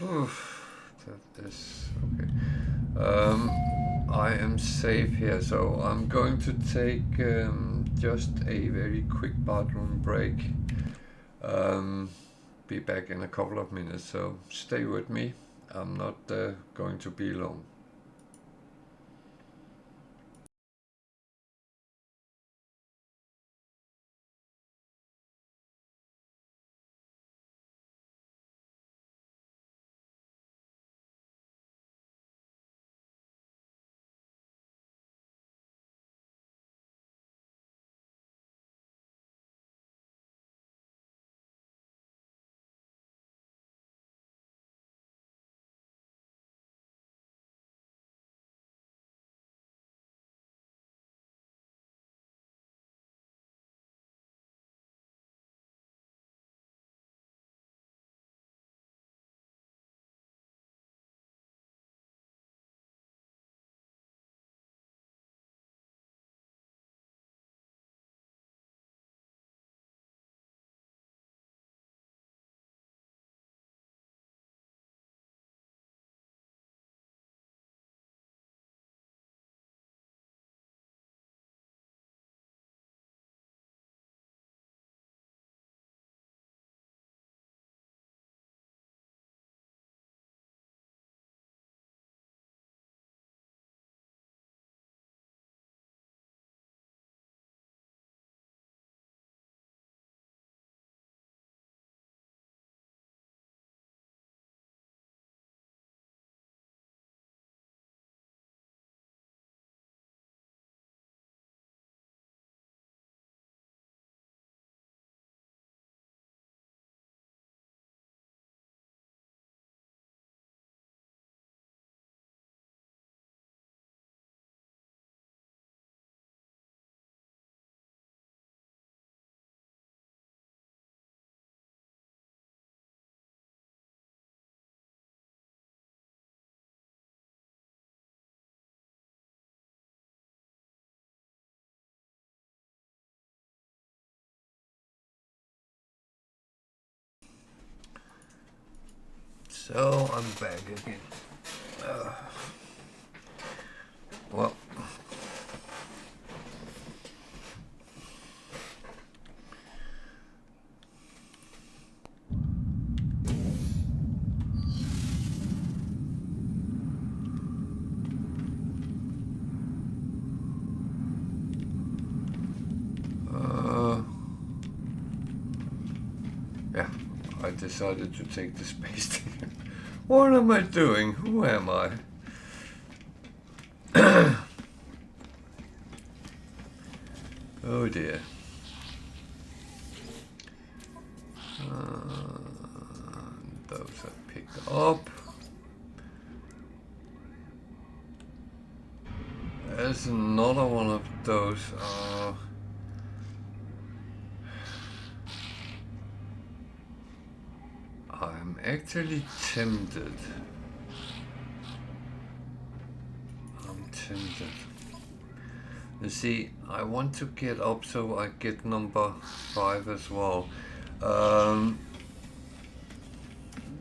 Oof, that is okay. I am safe here, so I'm going to take just a very quick bathroom break. Be back in a couple of minutes, so stay with me. I'm not going to be long. So I'm back again. Well, yeah, I decided to take the space station. What am I doing? Who am I? Oh dear. Those I picked up. There's another one of those. I'm actually tempted. I'm tempted. You see, I want to get up so I get number 5 as well.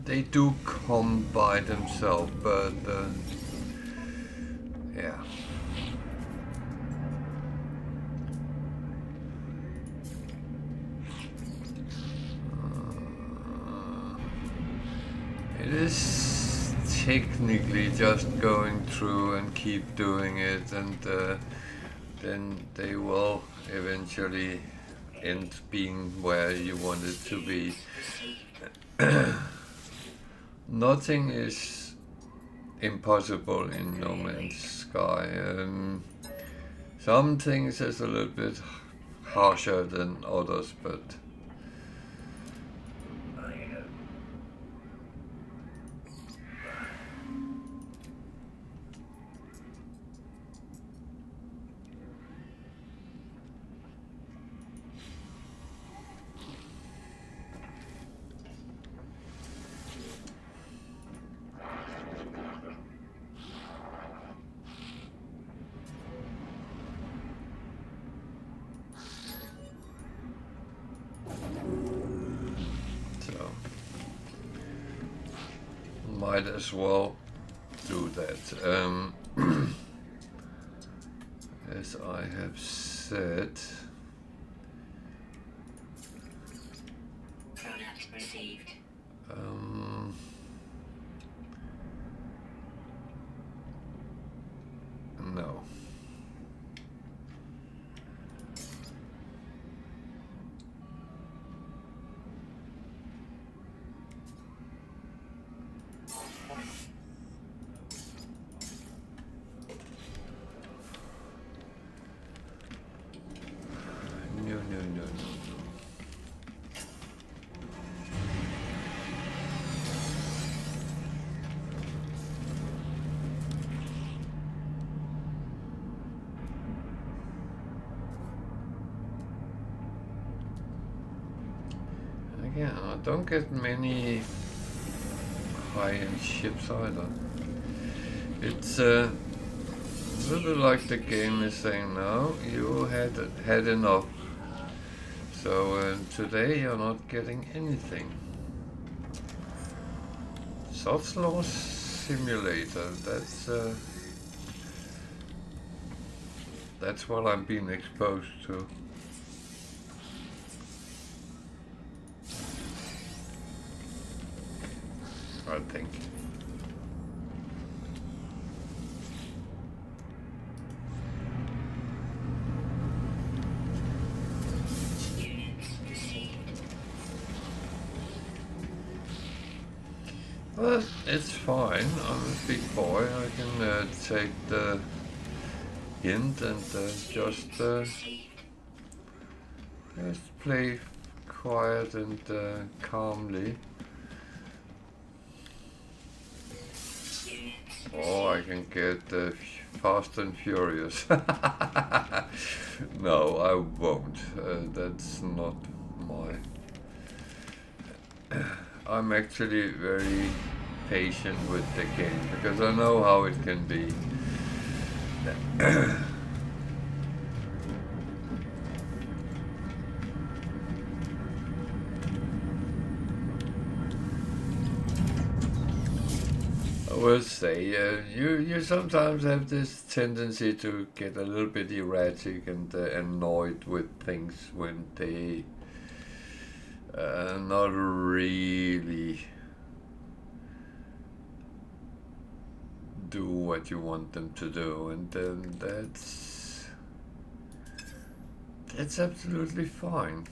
They do come by themselves, but yeah. It is technically just going through and keep doing it, and then they will eventually end being where you want it to be. Nothing is impossible in No Man's Sky. Some things is a little bit harsher than others, but might as well do that. As I have said, product received. No. No. Again, I don't get many high-end ships either. It's a little like the game is saying, no, you had enough. So today you're not getting anything. Soft Law Simulator, that's what I'm being exposed to. I think. Well, it's fine. I'm a big boy. I can take the hint and just play quiet and calmly. Or I can get fast and furious. No, I won't. That's not my... I'm actually very patient with the game because I know how it can be. I will say, you sometimes have this tendency to get a little bit erratic and annoyed with things when they not really do what you want them to do, and then that's absolutely fine.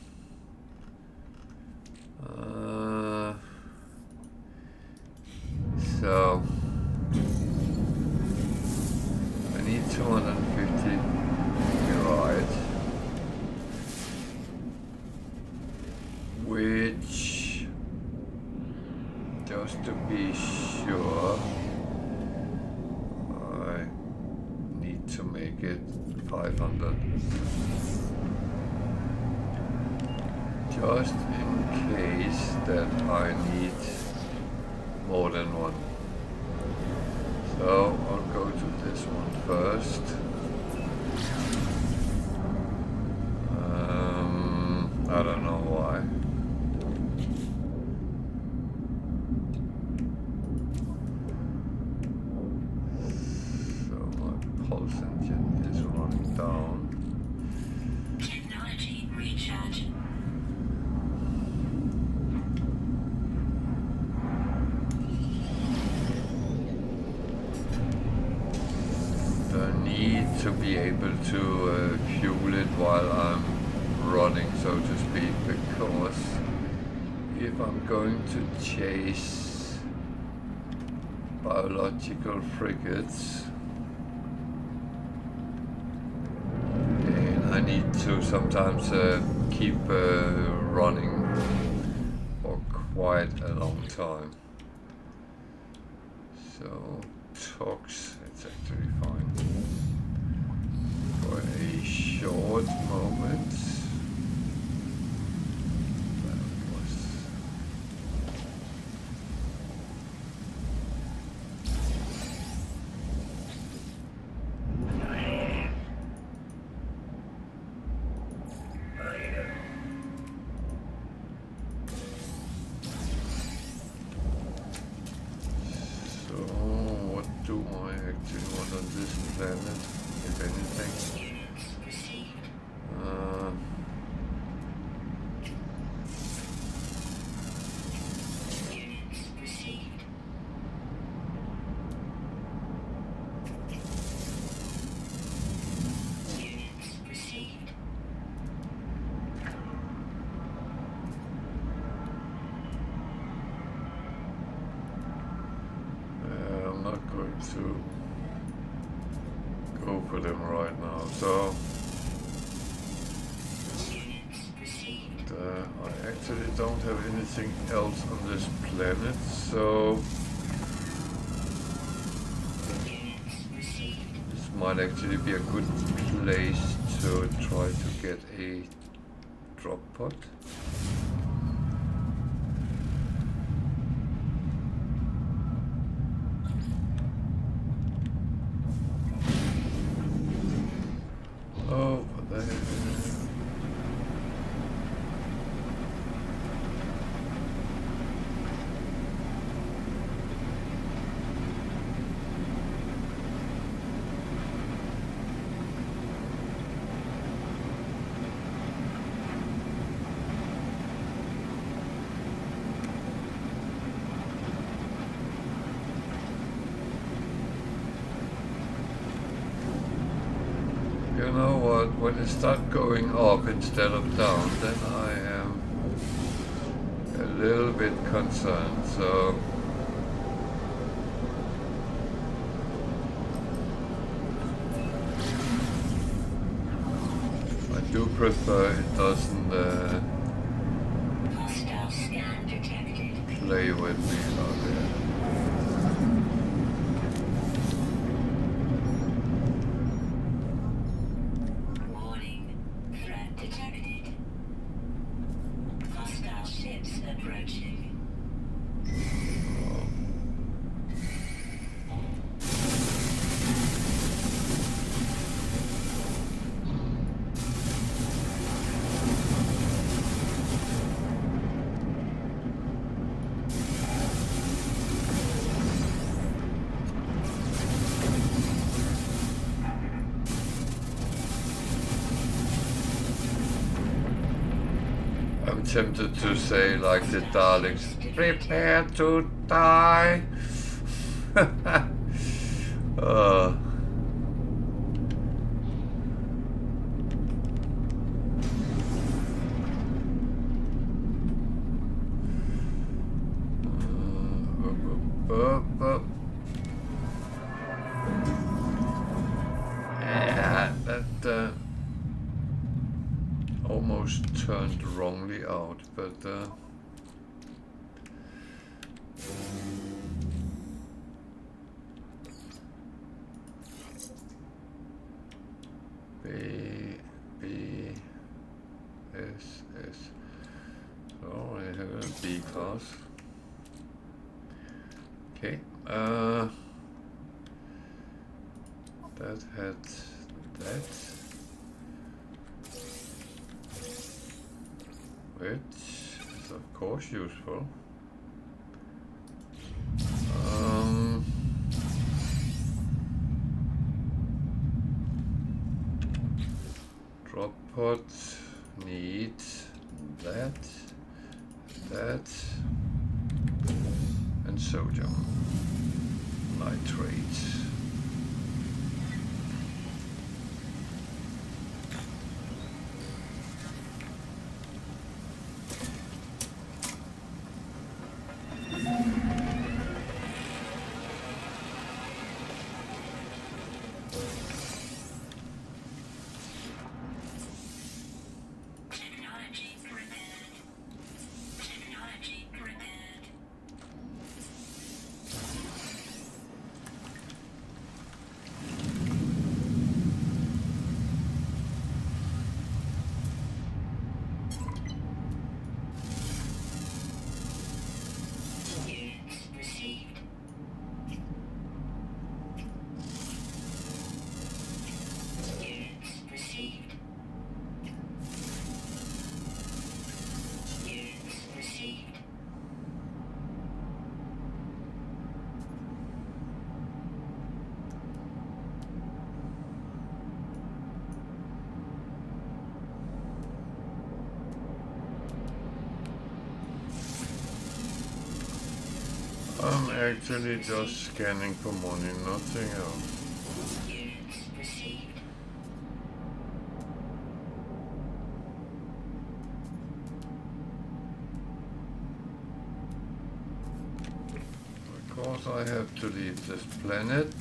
So I need 250 right, which, just to be sure, I need to make it 500. Just in case that I need more than one. So I'll go to this one first. I don't know why. So my pulse engine is running down. Technology recharge. Need to be able to fuel it while I'm running, so to speak, because if I'm going to chase biological frigates, then I need to sometimes keep running for quite a long time. So tox, it's actually fine. For a short moment, that was... found on this planet, if anything. Units received. Units received. Units received. I'm not going to go for them right now, so Units received. I actually don't have anything else on this planet, so Units received. this might actually be a good place to try to get a drop pod. Oh, what the heck? You know what, when it starts going up instead of down, then I am a little bit concerned, so I do prefer it doesn't Hostile scan detected. play with me out there. Warning. Threat detected. Hostile ships approaching. I'm tempted to say like the Daleks, prepare to die. uh, yeah, that almost turned wrongly out, but B, S, S. Oh, I have a B class. Okay, that had that, which is of course useful. Drop pod needs that, and sodium nitrate. Technology prepared. Technology prepared. I'm actually just scanning for money, nothing else. Units received. Because I have to leave this planet.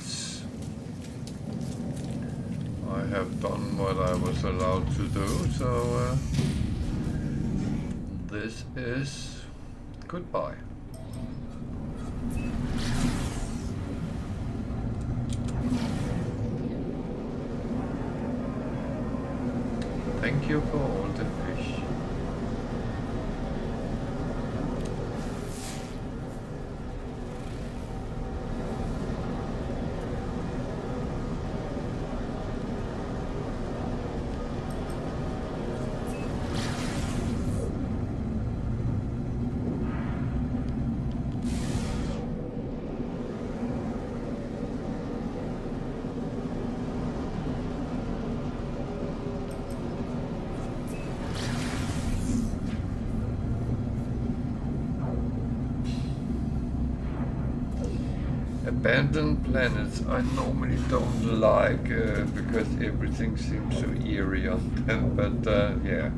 I have done what I was allowed to do, so this is goodbye. Thank you for all the fish. Abandoned planets I normally don't like because everything seems so eerie on them, but yeah.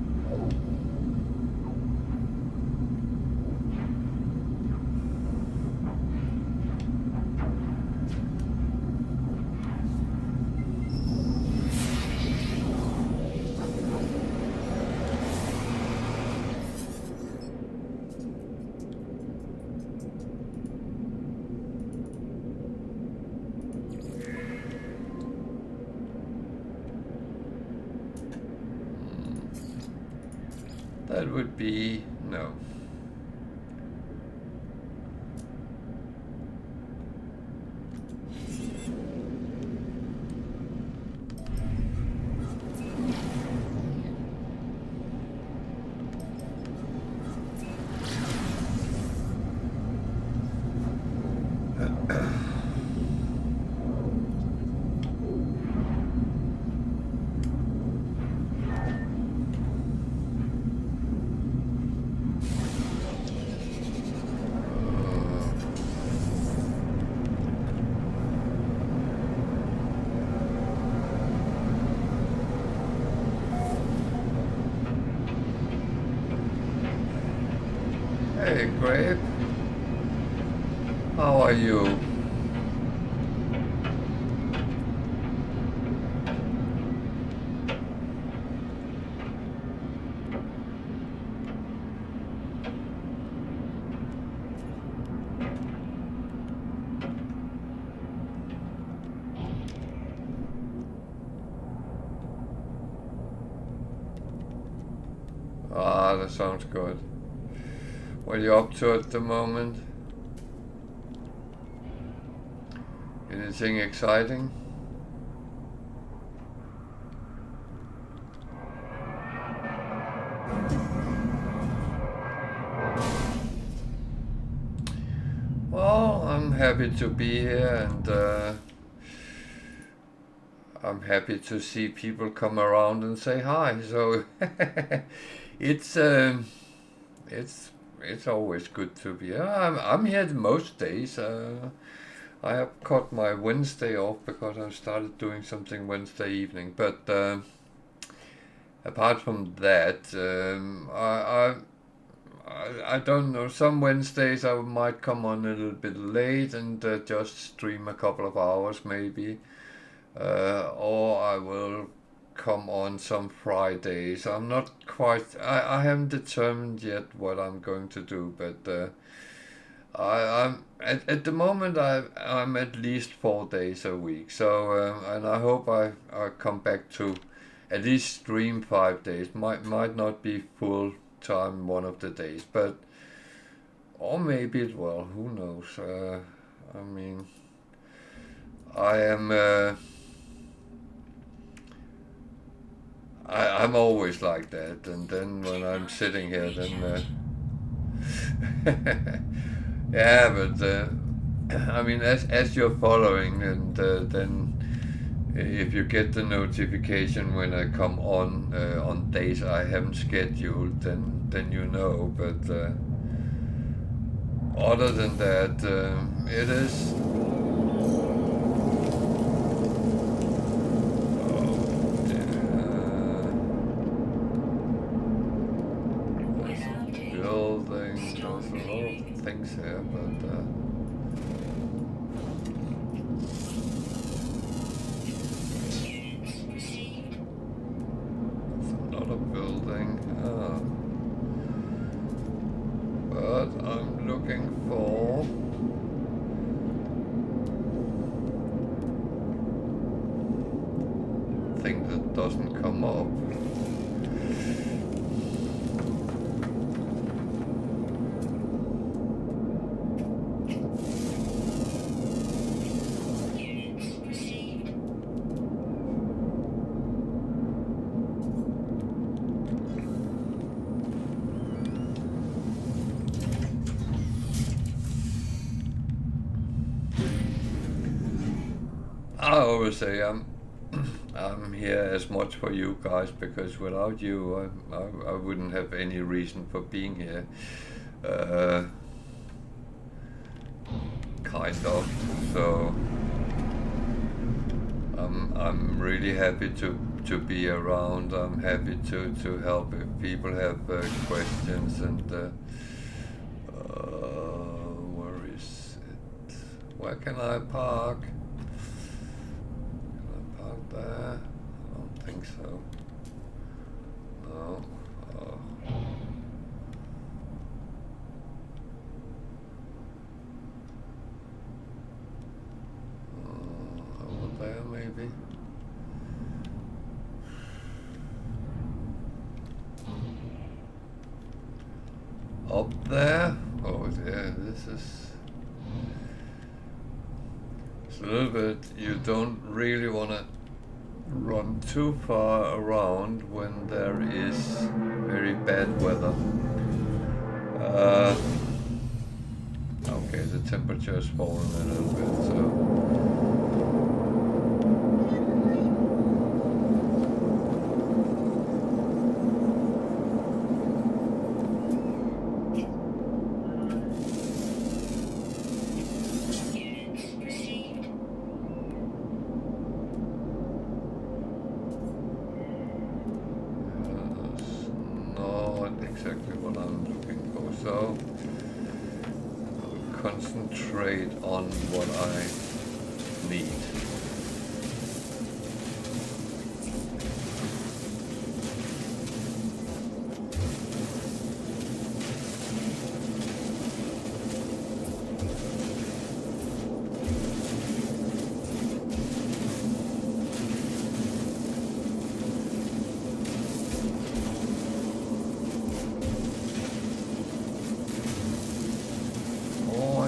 That would be no. Hey, Grape. How are you? Ah, that sounds good. What are you up to at the moment? Anything exciting? Well, I'm happy to be here, and I'm happy to see people come around and say hi. So it's it's always good to be here. I'm here most days. I have cut my Wednesday off because I started doing something Wednesday evening. But apart from that, I don't know. Some Wednesdays I might come on a little bit late and just stream a couple of hours maybe, or I will come on some Fridays. I'm not quite. I haven't determined yet what I'm going to do, but I'm at the moment I'm at least 4 days a week. So and I hope I come back to at least stream 5 days. Might not be full time one of the days, but or maybe it will. Who knows? I mean, I am. I'm always like that, and then when I'm sitting here, then yeah, but I mean, as you're following, and then if you get the notification when I come on days I haven't scheduled, then you know. But other than that, it is. Building, there's a lot of things here, but it's not a building. But I'm looking for a thing that doesn't come up. I always say I'm here as much for you guys, because without you I wouldn't have any reason for being here. Kind of. So I'm really happy to be around. I'm happy to help if people have questions, and where is it? Where can I park? There? I don't think so. No. Over there, maybe. Up there? Oh, yeah. This is. It's a little bit. You don't really want to run too far around when there is very bad weather. Okay, the temperature has fallen a little bit, so. Exactly what I'm looking for, so I'll concentrate on what I need.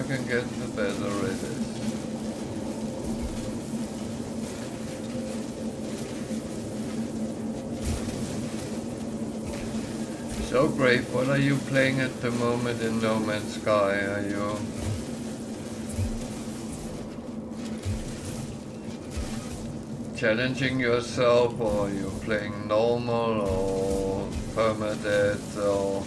Can get the better it is. So Brave, what are you playing at the moment in No Man's Sky? Are you challenging yourself, or are you playing normal, or permadeath, or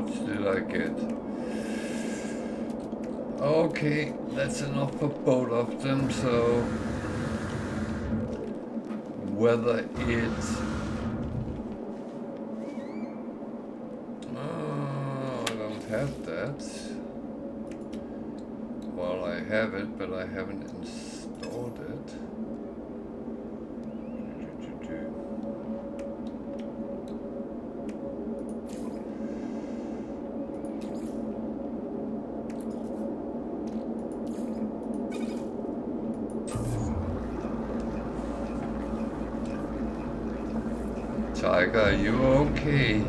much did I get? Okay, that's enough for both of them, so whether it... I don't have that. Well, I have it, but I haven't installed it. Tiger, are you okay?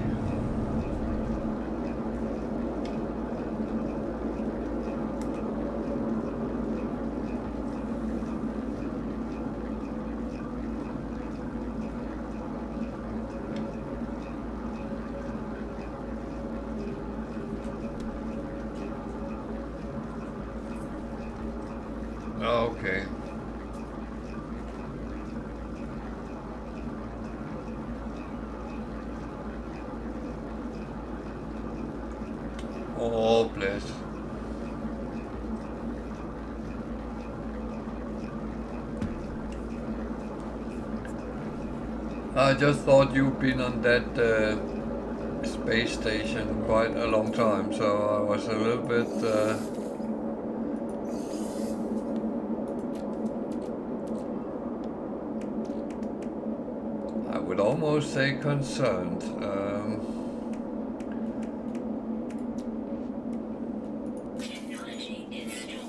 Okay. Oh, bless. I just thought you'd been on that space station quite a long time, so I was a little bit... I would almost say concerned. Technology installed.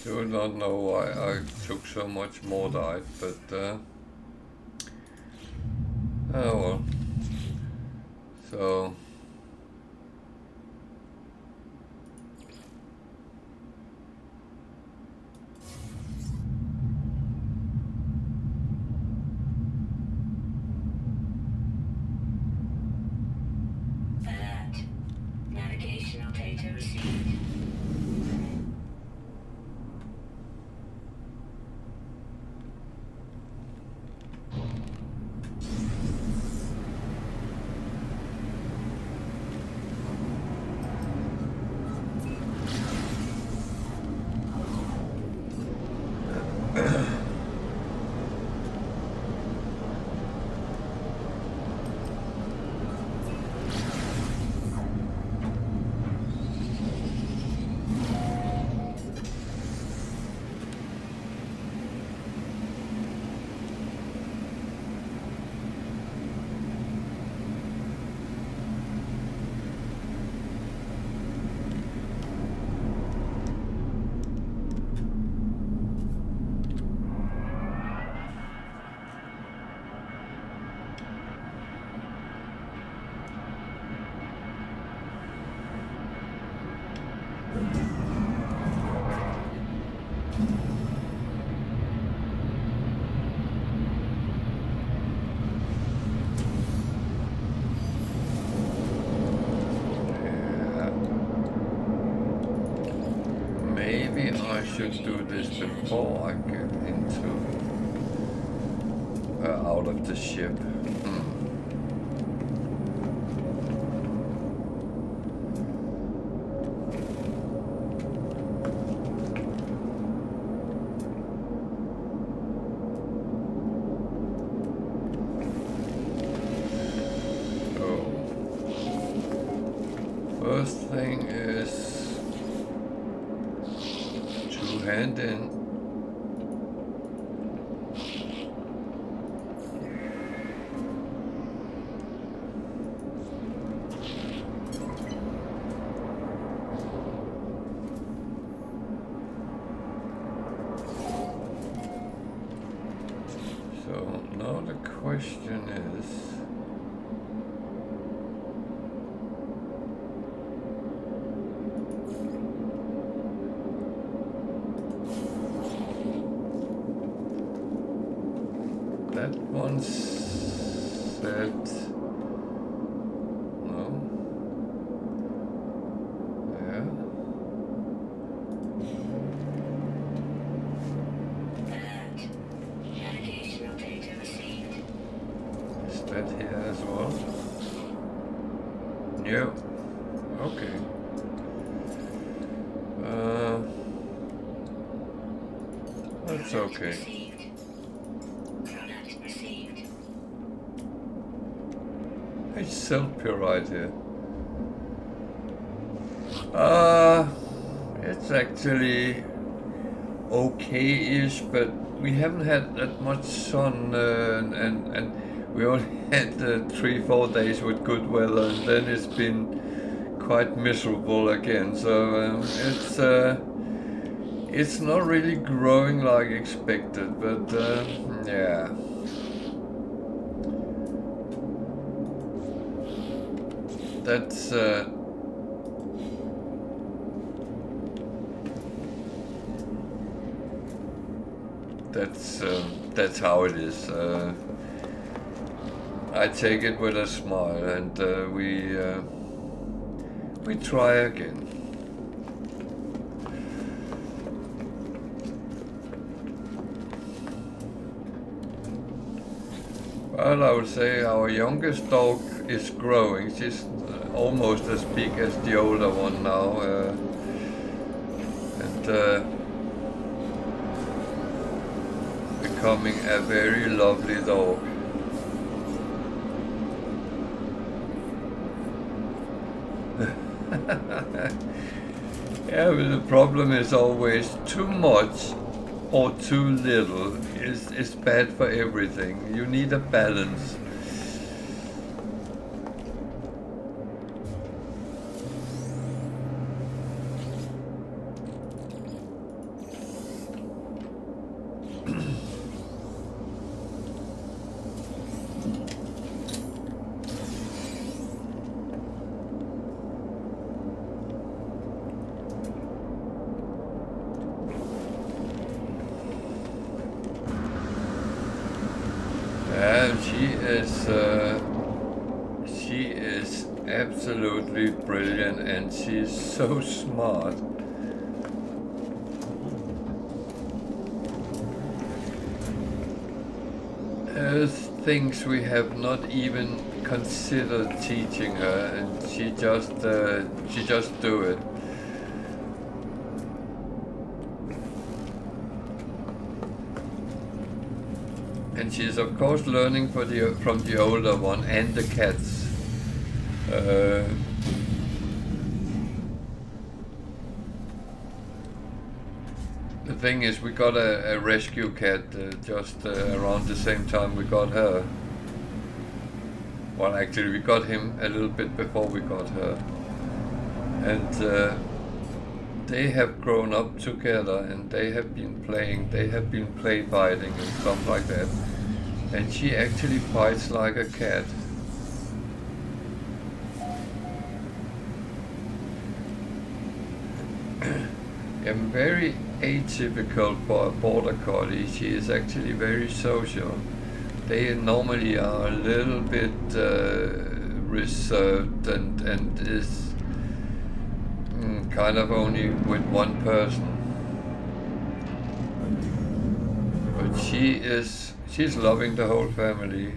Do not know why I took so much more dive, but oh well. So Alert. Navigational data received. maybe I should do this before I get into out of the ship. Oh. first thing is to hand in question is, that one said no. Yeah. That here as well? Yeah. Okay. That's okay. It's self-purite here. It's actually okay-ish, but we haven't had that much sun, and we only had 3-4 days with good weather, and then it's been quite miserable again. So it's not really growing like expected, but yeah. That's how it is. I take it with a smile, and we try again. Well, I would say our youngest dog is growing. She's almost as big as the older one now, and becoming a very lovely dog. Yeah, but the problem is always too much or too little is bad for everything. You need a balance. She is absolutely brilliant, and she's so smart. There's things we have not even considered teaching her, and she just do it. And she's of course learning from the older one and the cats. The thing is, we got a rescue cat just around the same time we got her. Well, actually, we got him a little bit before we got her. And they have grown up together, and they have been playing, they have been play biting and stuff like that. And she actually bites like a cat. And very atypical for a border collie. She is actually very social. They normally are a little bit reserved and is kind of only with one person. But she's loving the whole family.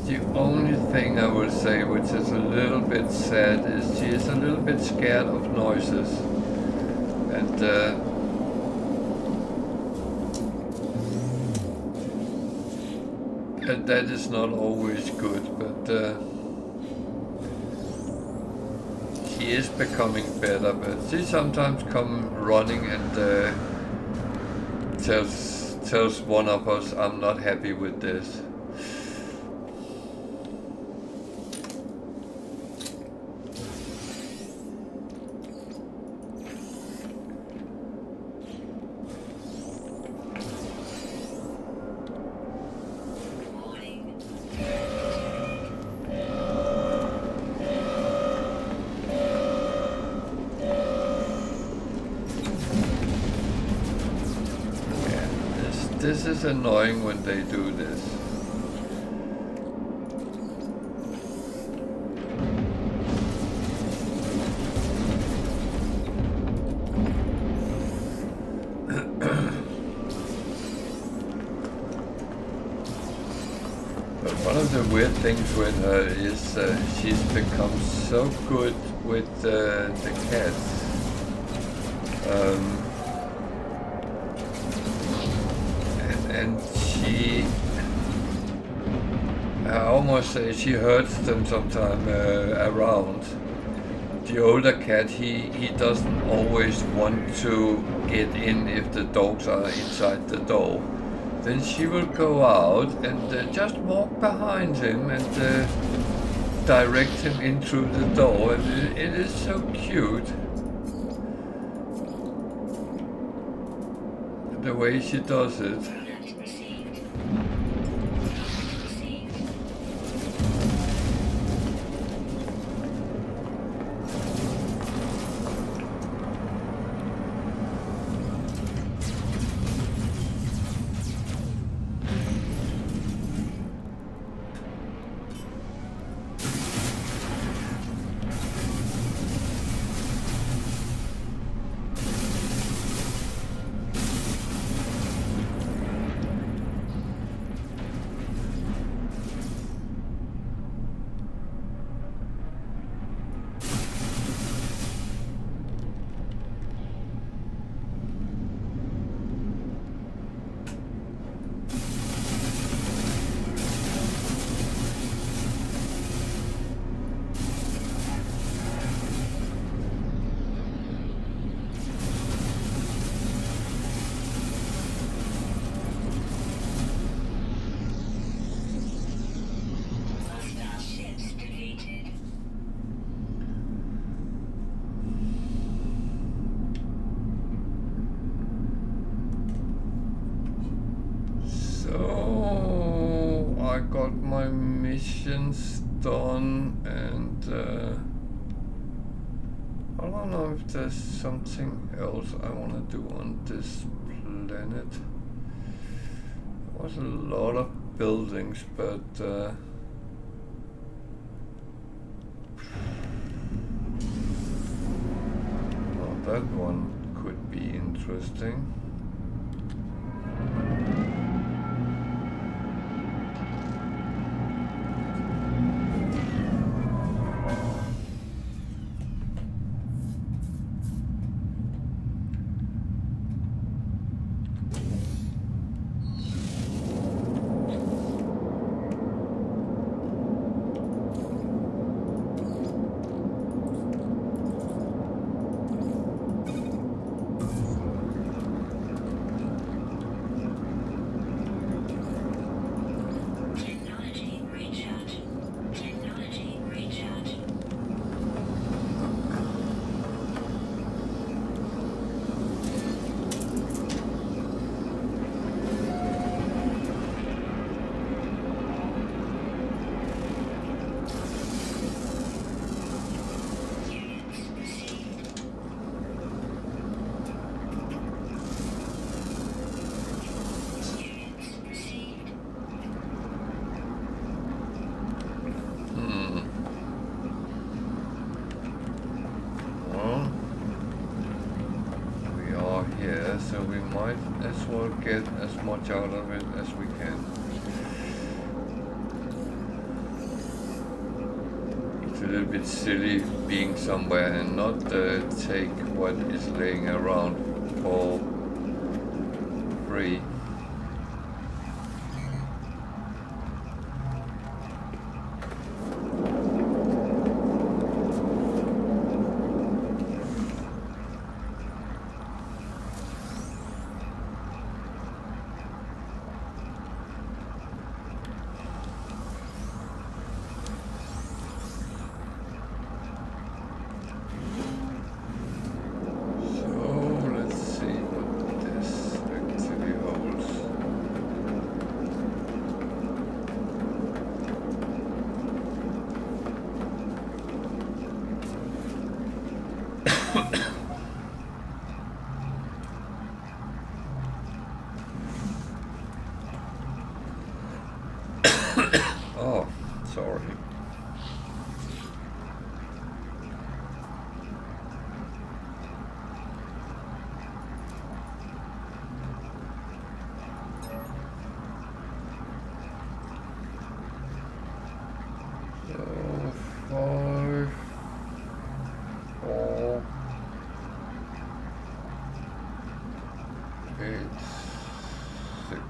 The only thing I will say, which is a little bit sad, is she is a little bit scared of noises. And that is not always good, but she is becoming better, but she sometimes come running and tells one of us, "I'm not happy with this." This is annoying when they do this. But one of the weird things with her is she's become so good with the cats. And she, I almost say she hurts them sometime around. The older cat, he doesn't always want to get in if the dogs are inside the door. Then she will go out and just walk behind him and direct him in through the door, and it is so cute. The way she does it. I got my missions done, and I don't know if there's something else I want to do on this planet. There was a lot of buildings, but well, that one could be interesting. So we might as well get as much out of it as we can. It's a little bit silly being somewhere and not take what is laying around for free. Oh, sorry. So 5, 4, 8, 6.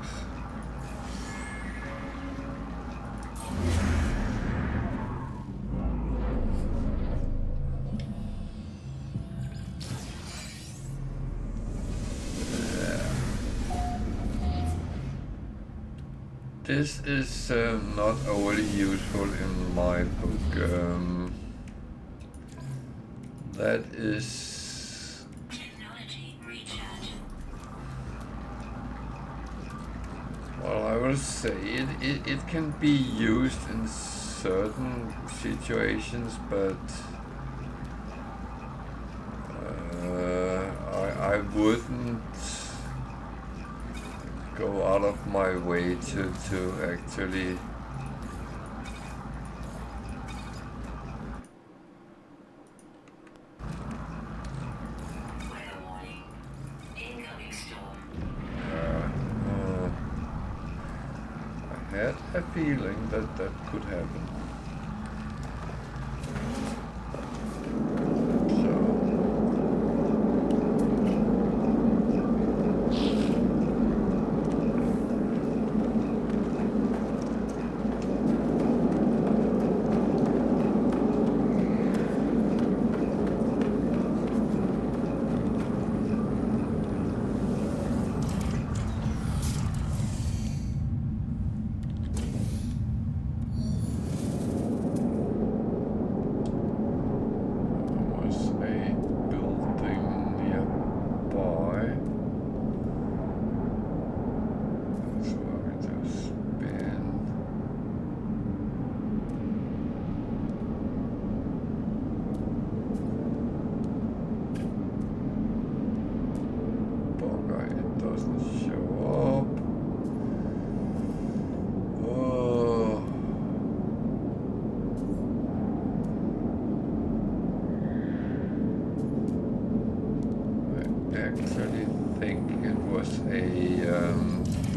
This is not overly useful in my book. That is... Technology recharge. Well, I will say it can be used in certain situations, but I wouldn't go out of my way to actually Weather warning. Incoming storm. I had a feeling that that could happen.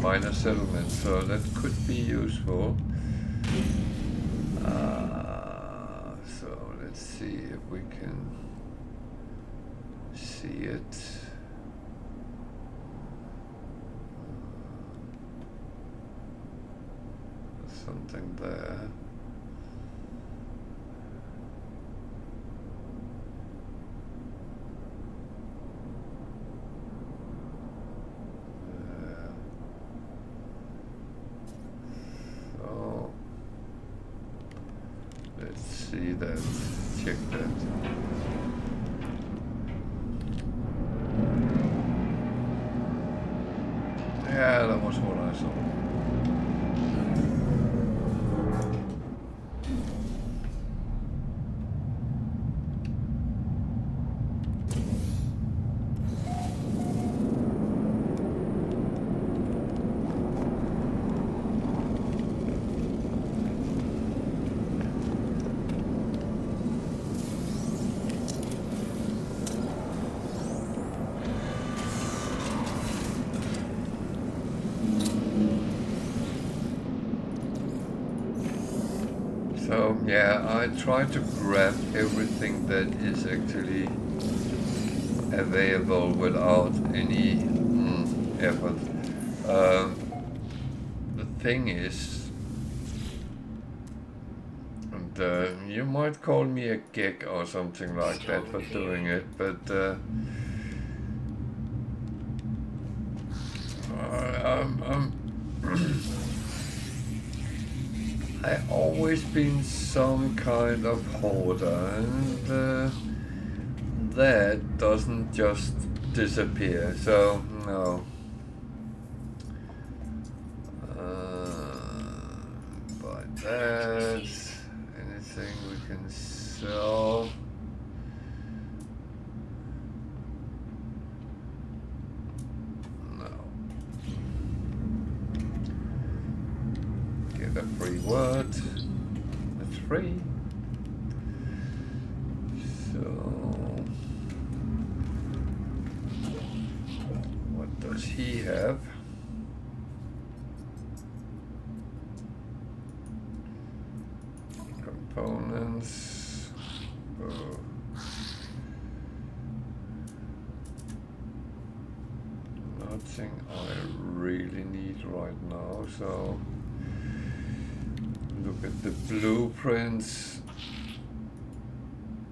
Minor settlement, so that could be useful. So let's see if we can see it. Something there. See that, check that. Yeah, that was what I saw. So yeah, I try to grab everything that is actually available without any effort. The thing is, and you might call me a geek or something like that for doing it, but I always been some kind of hoarder, and that doesn't just disappear. So no. Buy that. Anything we can sell. Get a free word. It's free. So what does he have? Components. Nothing I really need right now, so look at the blueprints.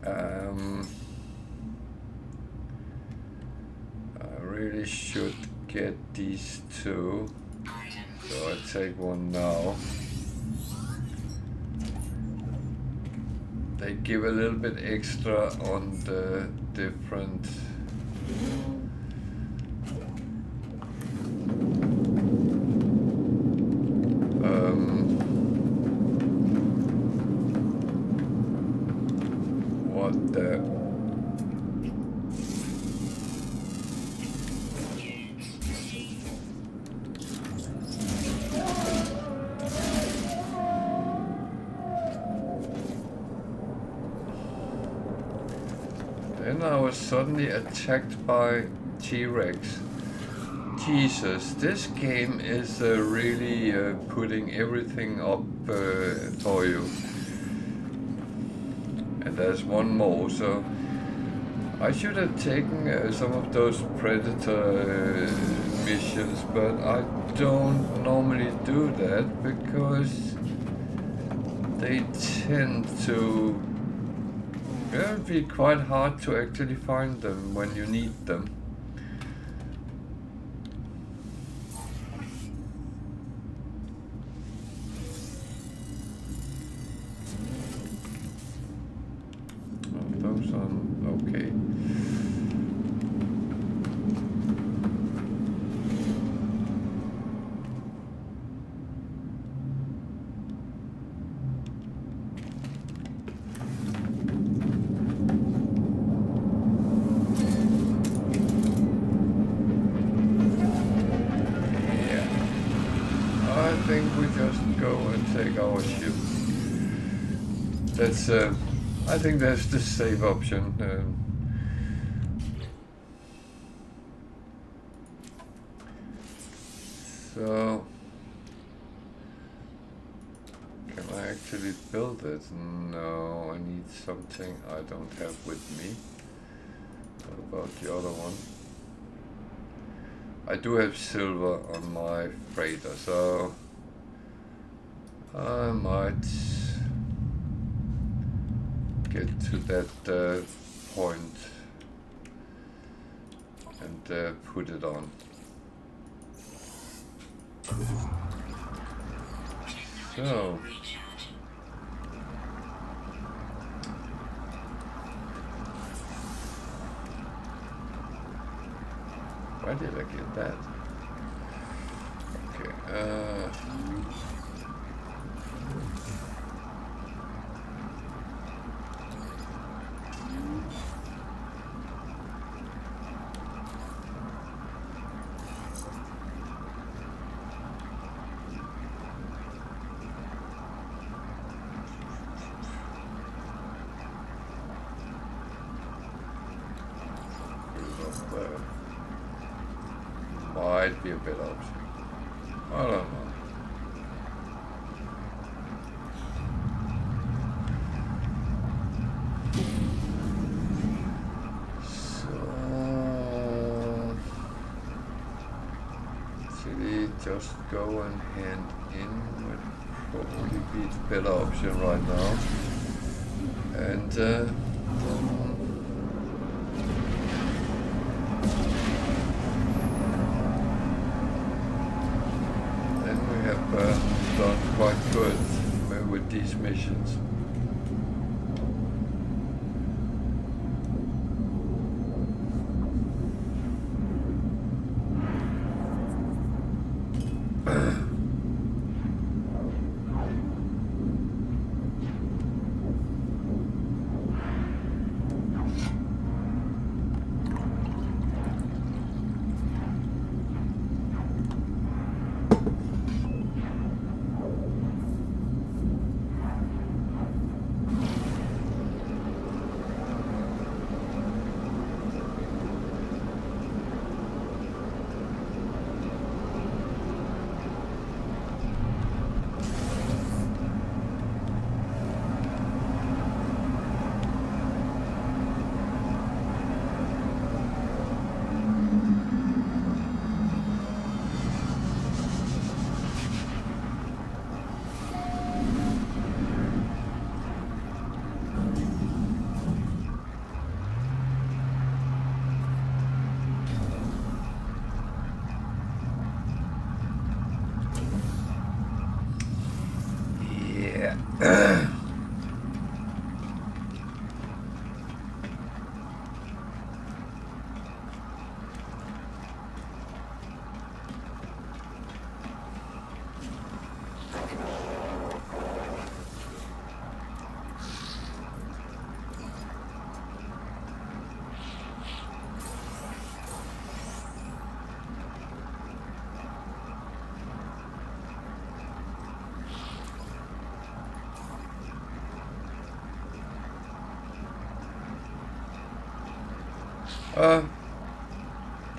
I really should get these two, so I take one now. They give a little bit extra on the different what the Then I was suddenly attacked by T-Rex. Jesus, this game is really putting everything up for you. And there's one more, so I should have taken some of those Predator missions, but I don't normally do that because they tend to be quite hard to actually find them when you need them. Those are okay. I think we just go and take our ship. That's I think that's the safe option. So can I actually build it? No, I need something I don't have with me. What about the other one? I do have silver on my freighter, so I might get to that point and put it on. So why did I get that? Okay, might be a bit option. I don't know. So actually just go and hand in would probably be the better option right now. And done quite good with these missions.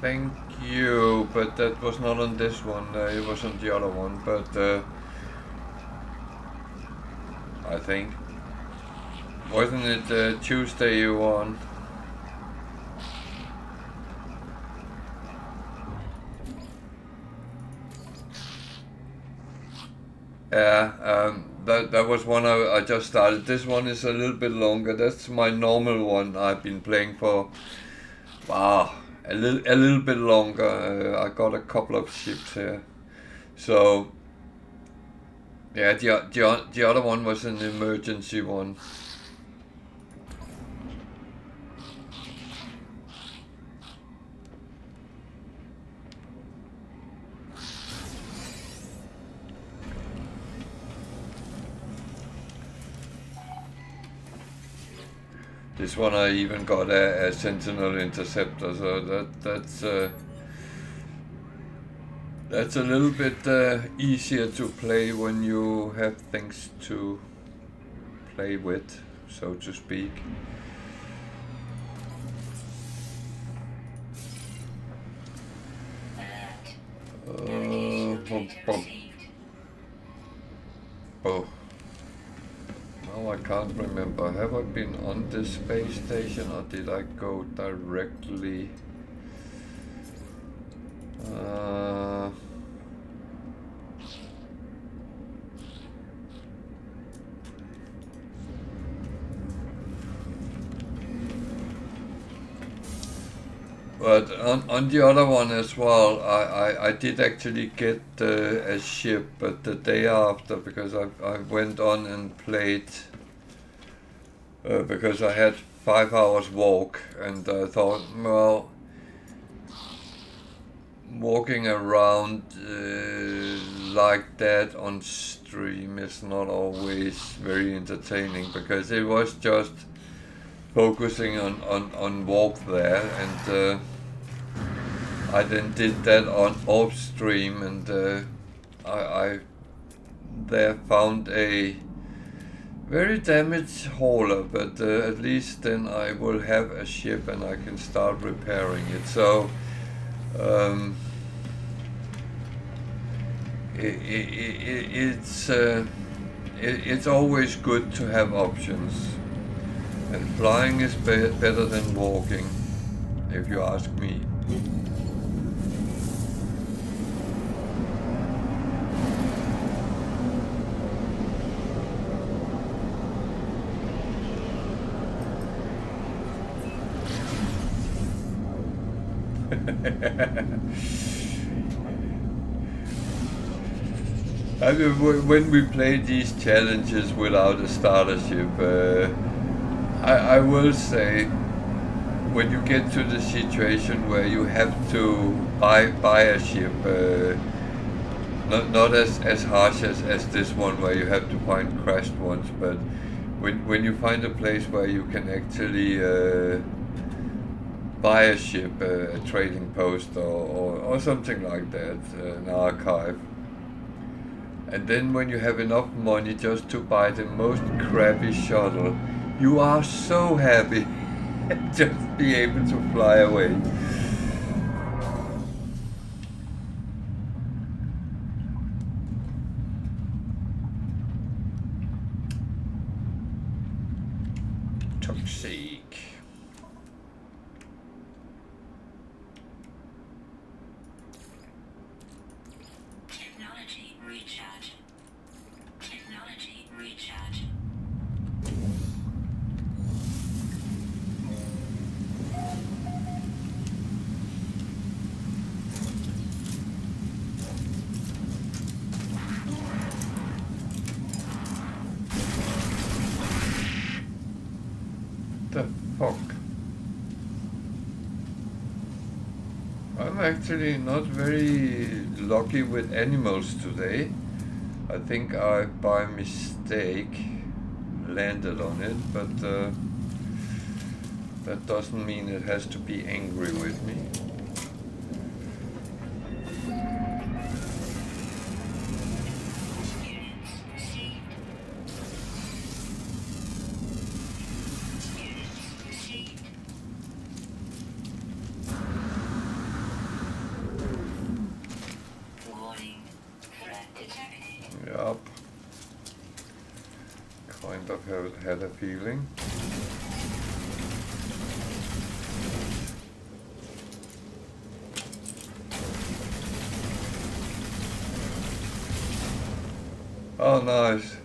Thank you, but that was not on this one, it was on the other one, but I think. Wasn't it Tuesday you won? Yeah, that was one I just started. This one is a little bit longer. That's my normal one I've been playing for. Wow, a little bit longer. I got a couple of ships here. So yeah, the other one was an emergency one. This one I even got a sentinel interceptor, so that's a little bit easier to play when you have things to play with, so to speak. Oh. Now I can't remember. Have I been on this space station or did I go directly? But on the other one as well, I did actually get a ship, but the day after, because I went on and played, because I had 5 hours walk, and I thought, well, walking around like that on stream is not always very entertaining, because it was just focusing on walk there, and I then did that on off stream, and I there found a very damaged hauler, but at least then I will have a ship and I can start repairing it. So it's always good to have options, and flying is better than walking, if you ask me. I mean, when we play these challenges without a starter ship, I will say, when you get to the situation where you have to buy a ship, not as harsh as this one where you have to find crashed ones, but when you find a place where you can actually buy a ship, a trading post or something like that, an archive. And then when you have enough money just to buy the most crappy shuttle, you are so happy just be able to fly away. Toxic. Technology recharge. Technology recharge. the fuck? I'm actually not very lucky with animals today. I think I by mistake landed on it, but that doesn't mean it has to be angry with me. Yup. Kind of had a feeling. Oh, nice.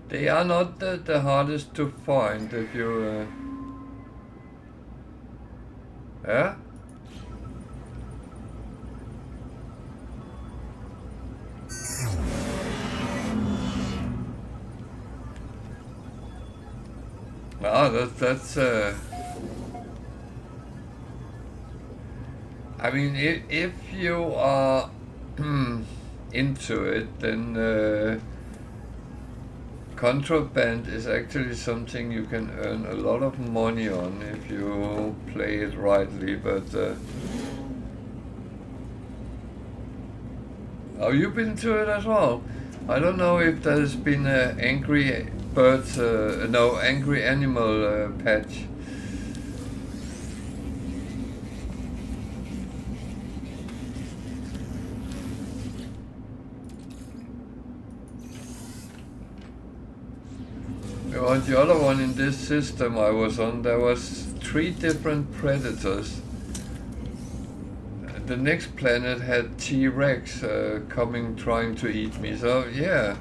They are not the hardest to find if you... yeah? No, that's I mean, if you are into it, then contraband is actually something you can earn a lot of money on if you play it rightly, but oh, you've been to it as well? I don't know if there's been an angry birds, no, angry animal patch. On the other one in this system I was on, there was 3 different predators. The next planet had T-Rex coming trying to eat me, so yeah.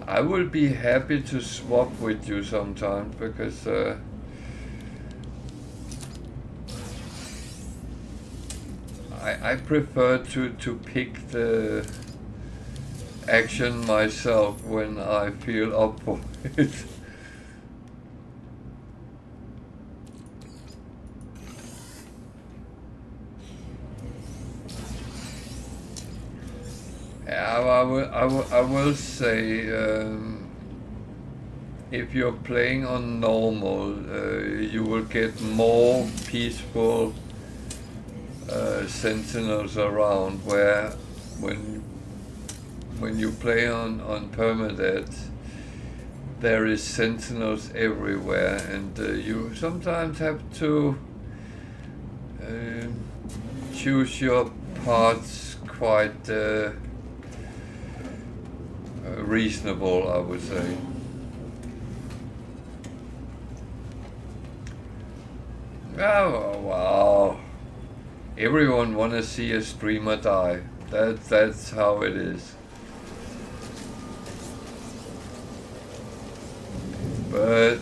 I will be happy to swap with you sometimes because I prefer to pick the action myself when I feel up for it. Yeah, I will say if you're playing on normal, you will get more peaceful sentinels around, where when you play on Permadeath, there is sentinels everywhere, and you sometimes have to choose your parts quite reasonable, I would say. Oh wow! Everyone wanna see a streamer die. That's how it is. But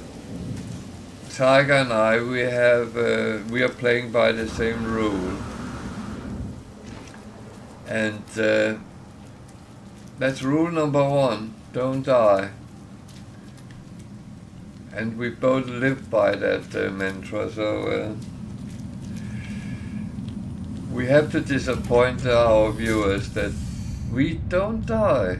Tiger and I, we are playing by the same rule, and that's rule number 1: don't die. And we both live by that mantra, so we have to disappoint our viewers that we don't die.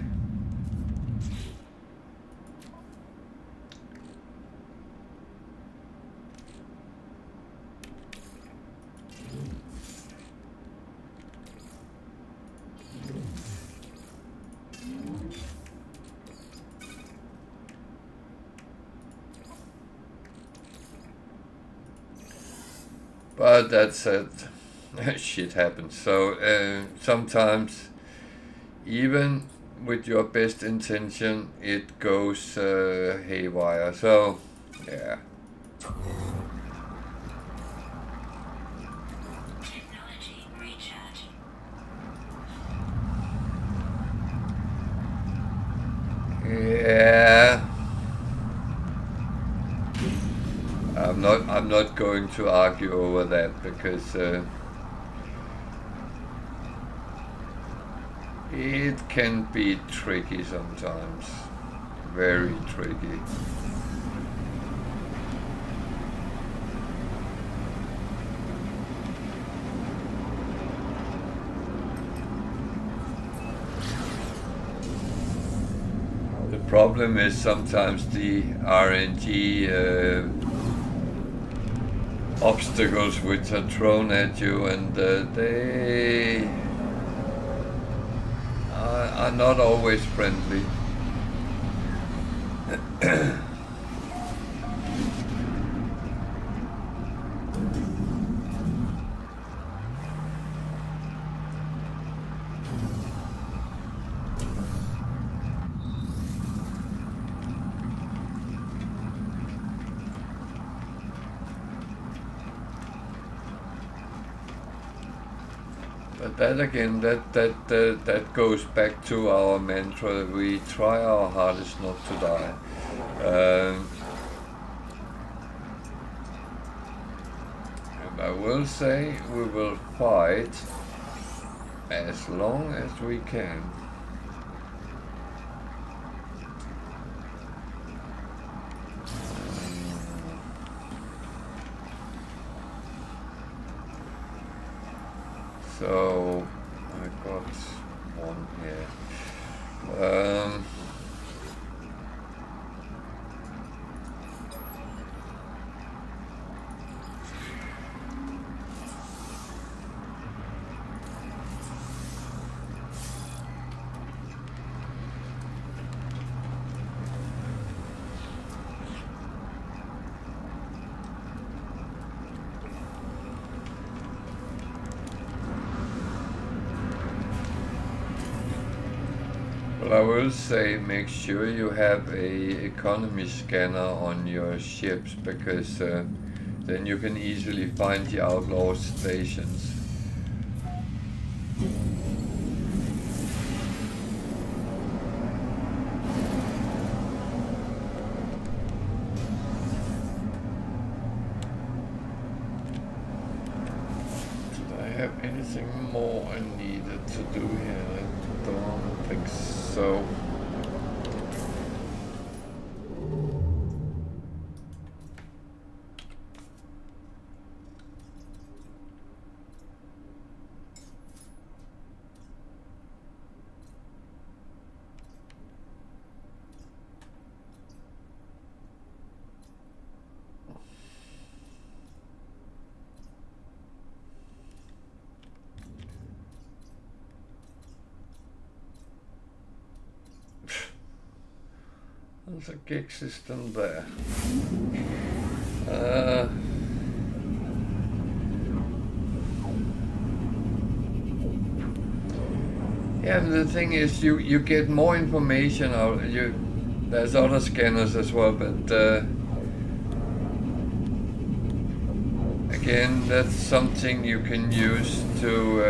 But that's it. Shit happens. So sometimes, even with your best intention, it goes haywire. So, yeah. Technology recharge. I'm not going to argue over that because it can be tricky sometimes, very tricky. The problem is sometimes the RNG obstacles which are thrown at you, and they are not always friendly. But that again, that goes back to our mantra: we try our hardest not to die. And I will say we will fight as long as we can. So I got one here. Well, I will say make sure you have a economy scanner on your ships, because then you can easily find the outlaw stations. Did I have anything more I needed to do here? I don't think so. There's a gig system there. Yeah, the thing is, you get more information out. There's other scanners as well, but again, that's something you can use to.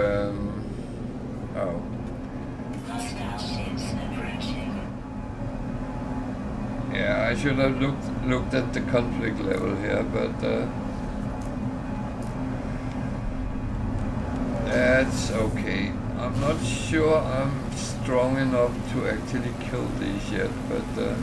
Hostile ships approaching. Yeah, I should have looked at the conflict level here, but that's okay. I'm not sure I'm strong enough to actually kill these yet, but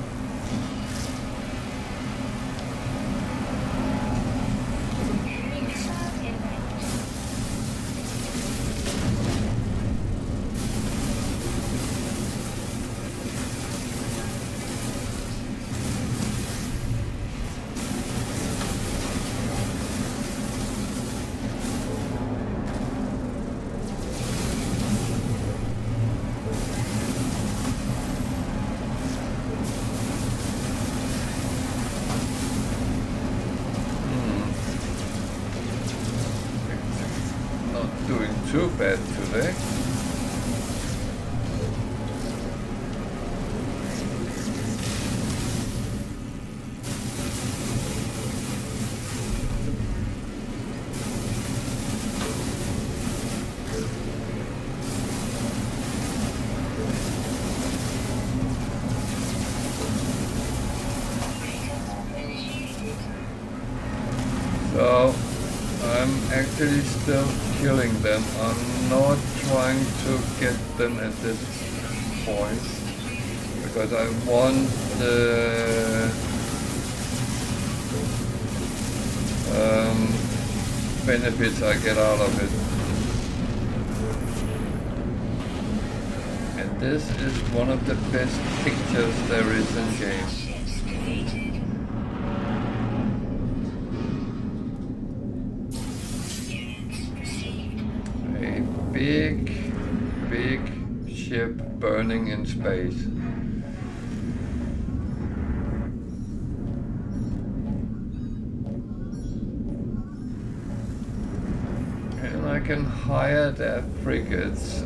too bad today. actually still killing them. I'm not trying to get them at this point because I want the benefits I get out of it. And this is one of the best pictures there is in game. Ships defeated. Units received. A big ship burning in space. And I can hire their frigates.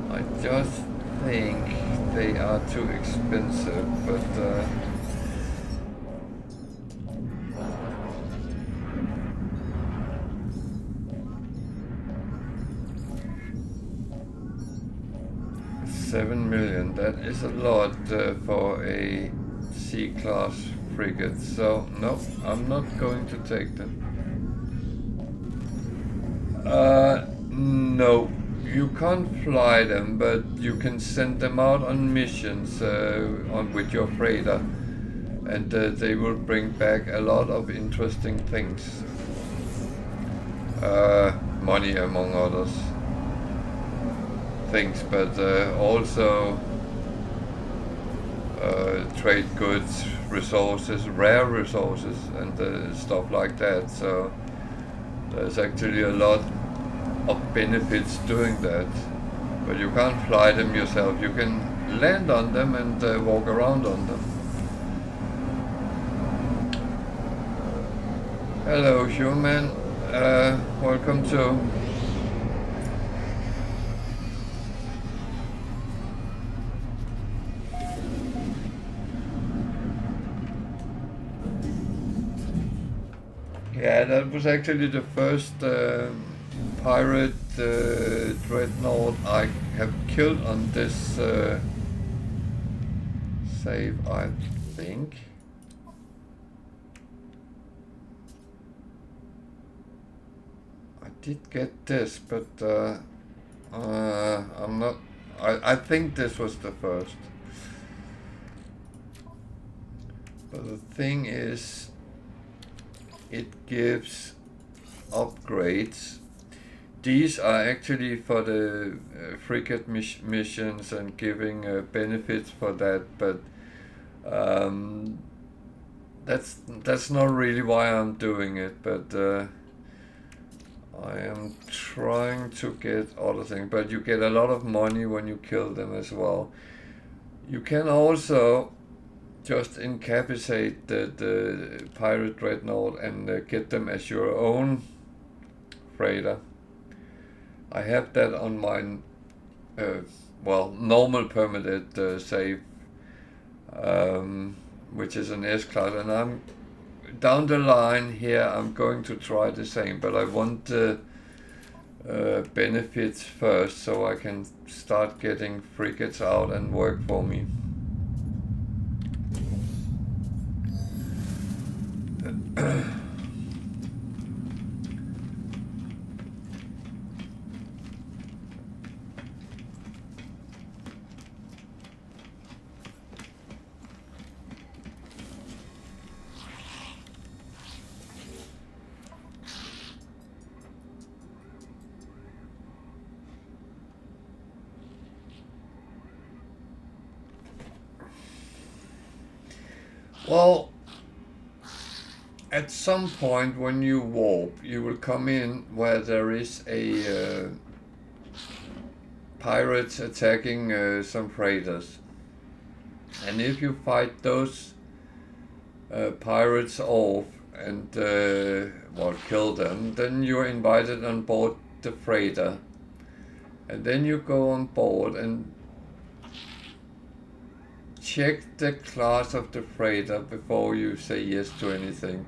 I just think they are too expensive, but $7 million. That is a lot for a C-class frigate. So no, I'm not going to take them. No, you can't fly them, but you can send them out on missions with your freighter, and they will bring back a lot of interesting things. Money among others things, but also trade goods, resources, rare resources, and stuff like that. So there's actually a lot of benefits doing that, but you can't fly them yourself. You can land on them and walk around on them. Hello, human. Welcome to. Yeah, that was actually the first pirate dreadnought I have killed on this save, I think. I did get this, but I'm not. I think this was the first. But the thing is, it gives upgrades. These are actually for the frigate missions and giving benefits for that, but that's not really why I'm doing it. But I am trying to get other things. But you get a lot of money when you kill them as well. You can also just incapacitate the pirate dreadnought and get them as your own freighter. I have that on my normal permadeath save, which is an S-class, and I'm down the line here. I'm going to try the same, but I want the benefits first so I can start getting frigates out and work for me. Well, at some point when you warp, you will come in where there is a pirates attacking some freighters. And if you fight those pirates off and kill them, then you're invited on board the freighter. And then you go on board and check the class of the freighter before you say yes to anything.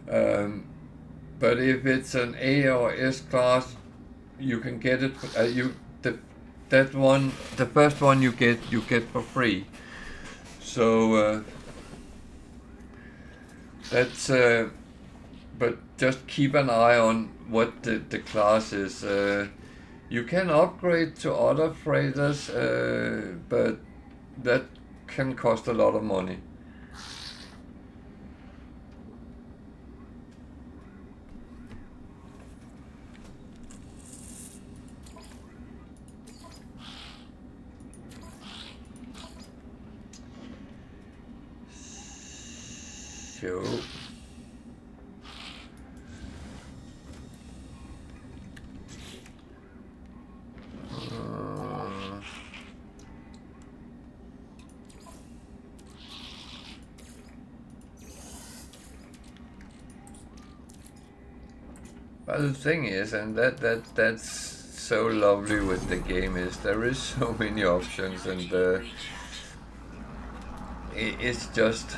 But if it's an A or S class, you can get it. The first one you get for free. So that's. But just keep an eye on what the class is. You can upgrade to other freighters, but that can cost a lot of money. So well, the thing is, and that's so lovely with the game, is there is so many options, and it's just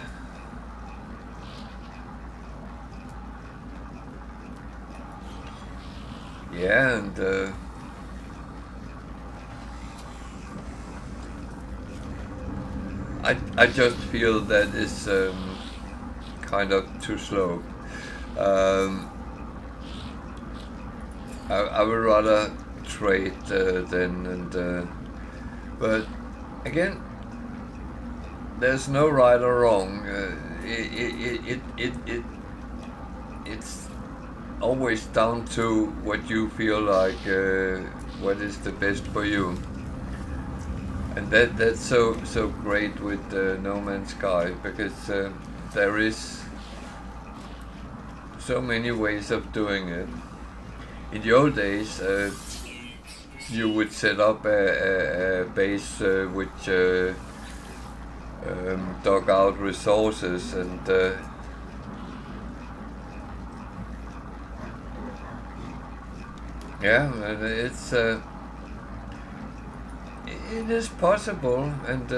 yeah, and I just feel that it's kind of too slow. Um, I would rather trade than, and but again, there's no right or wrong. It's always down to what you feel like, what is the best for you, and that's so great with No Man's Sky, because there is so many ways of doing it. In the old days, you would set up a base which dug out resources, and yeah, and it is possible, and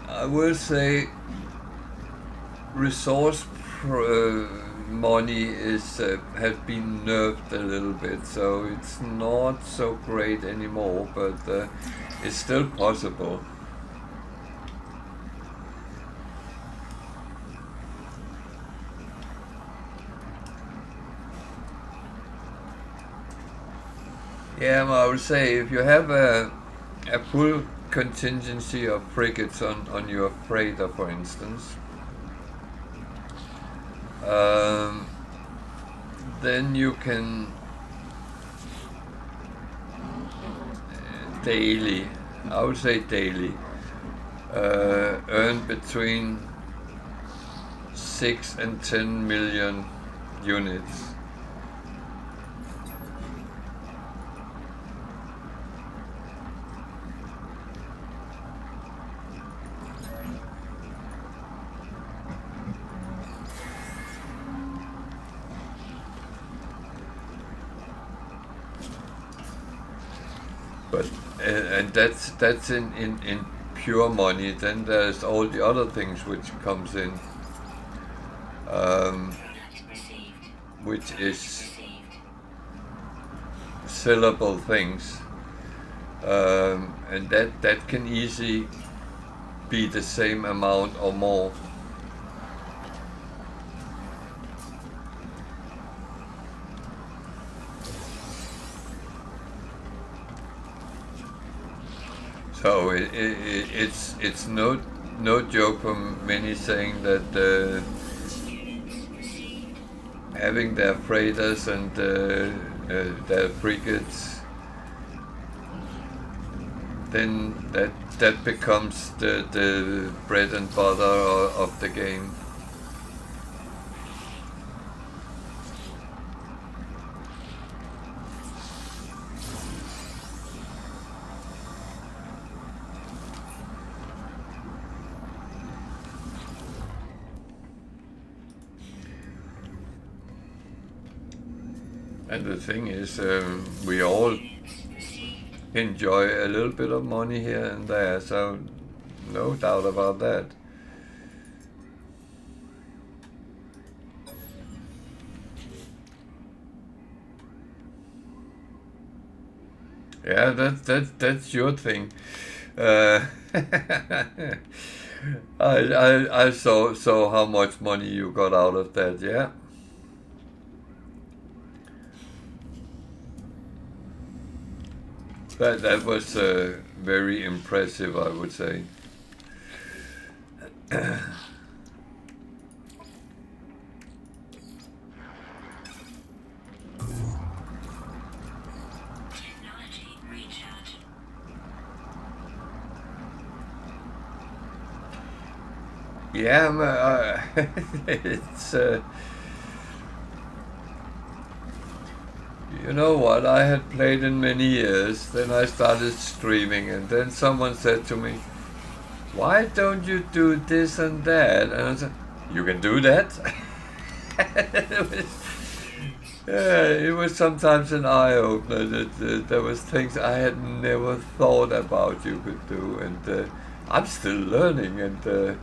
I will say resource money is has been nerfed a little bit, so it's not so great anymore, but it's still possible. Yeah, well, I would say if you have a full contingency of frigates on your freighter, for instance, then you can daily, I would say daily, earn between 6 and 10 million units. But and that's in pure money. Then there's all the other things which comes in, which is sellable things, and that can easily be the same amount or more. So it's no joke from many saying that having their freighters and their frigates, then that becomes the bread and butter of the game. And the thing is, we all enjoy a little bit of money here and there, so no doubt about that. Yeah, that's your thing. I saw how much money you got out of that, yeah. That was very impressive, I would say. Technology recharge. Yeah, it's you know what, I had played in many years, then I started streaming, and then someone said to me, why don't you do this and that? And I said, you can do that? It was sometimes an eye-opener that there was things I had never thought about you could do, and I'm still learning, and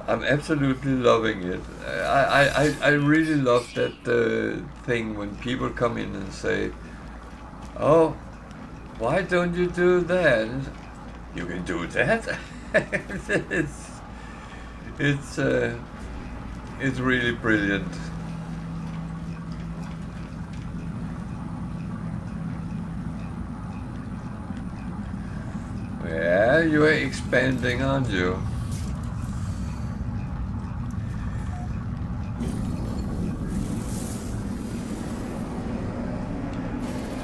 I'm absolutely loving it. I really love that thing when people come in and say, oh, why don't you do that? And you can do that? it's it's really brilliant. Yeah, you are expanding, aren't you?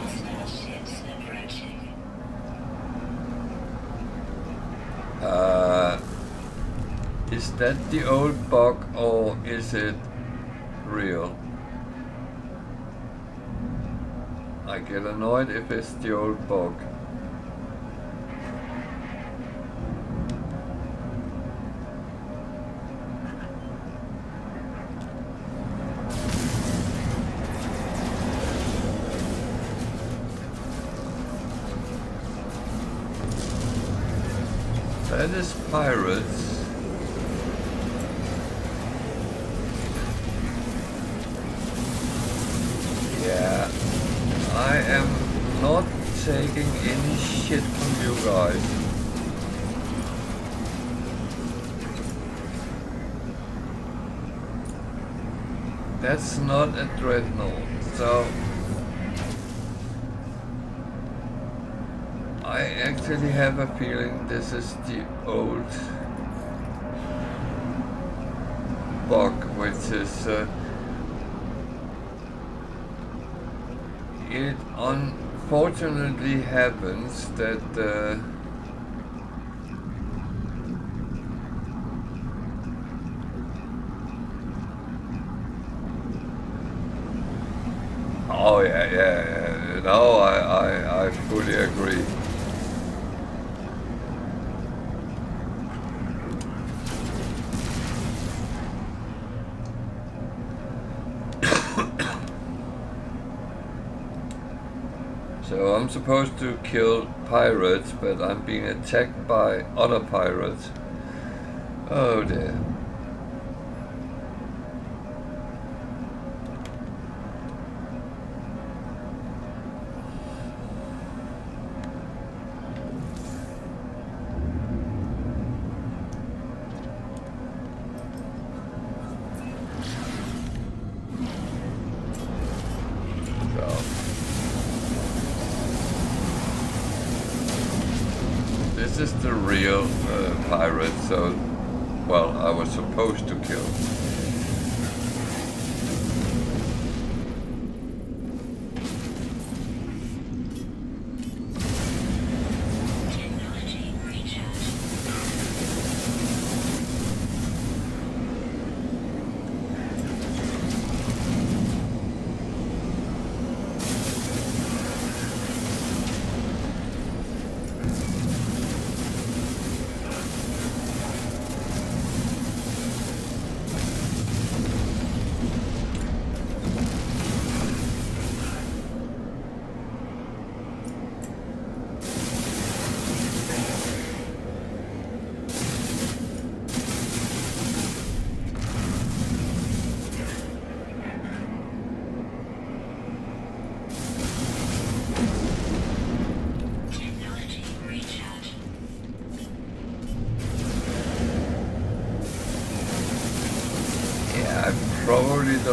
Hostile ships approaching. Is that the old bug or is it real? I get annoyed if it's the old bug. That is pirates. Yeah, I am not taking any shit from you guys. That's not a dreadnought, so I actually have a feeling this is the old bug, which is it unfortunately happens that oh yeah. No, I fully agree. So I'm supposed to kill pirates, but I'm being attacked by other pirates. Oh dear. This is the real pirate, so, well, I was supposed to kill. Technology recharge.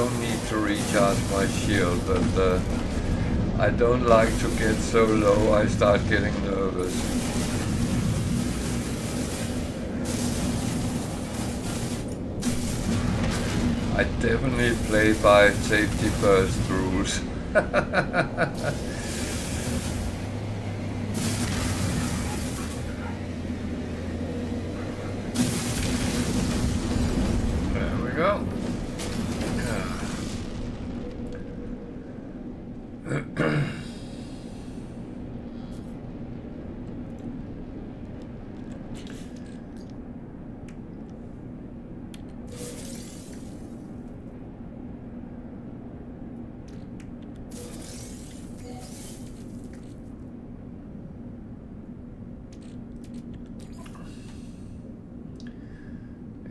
don't need to recharge my shield, but I don't like to get so low I start getting nervous. I definitely play by safety first rules. There we go.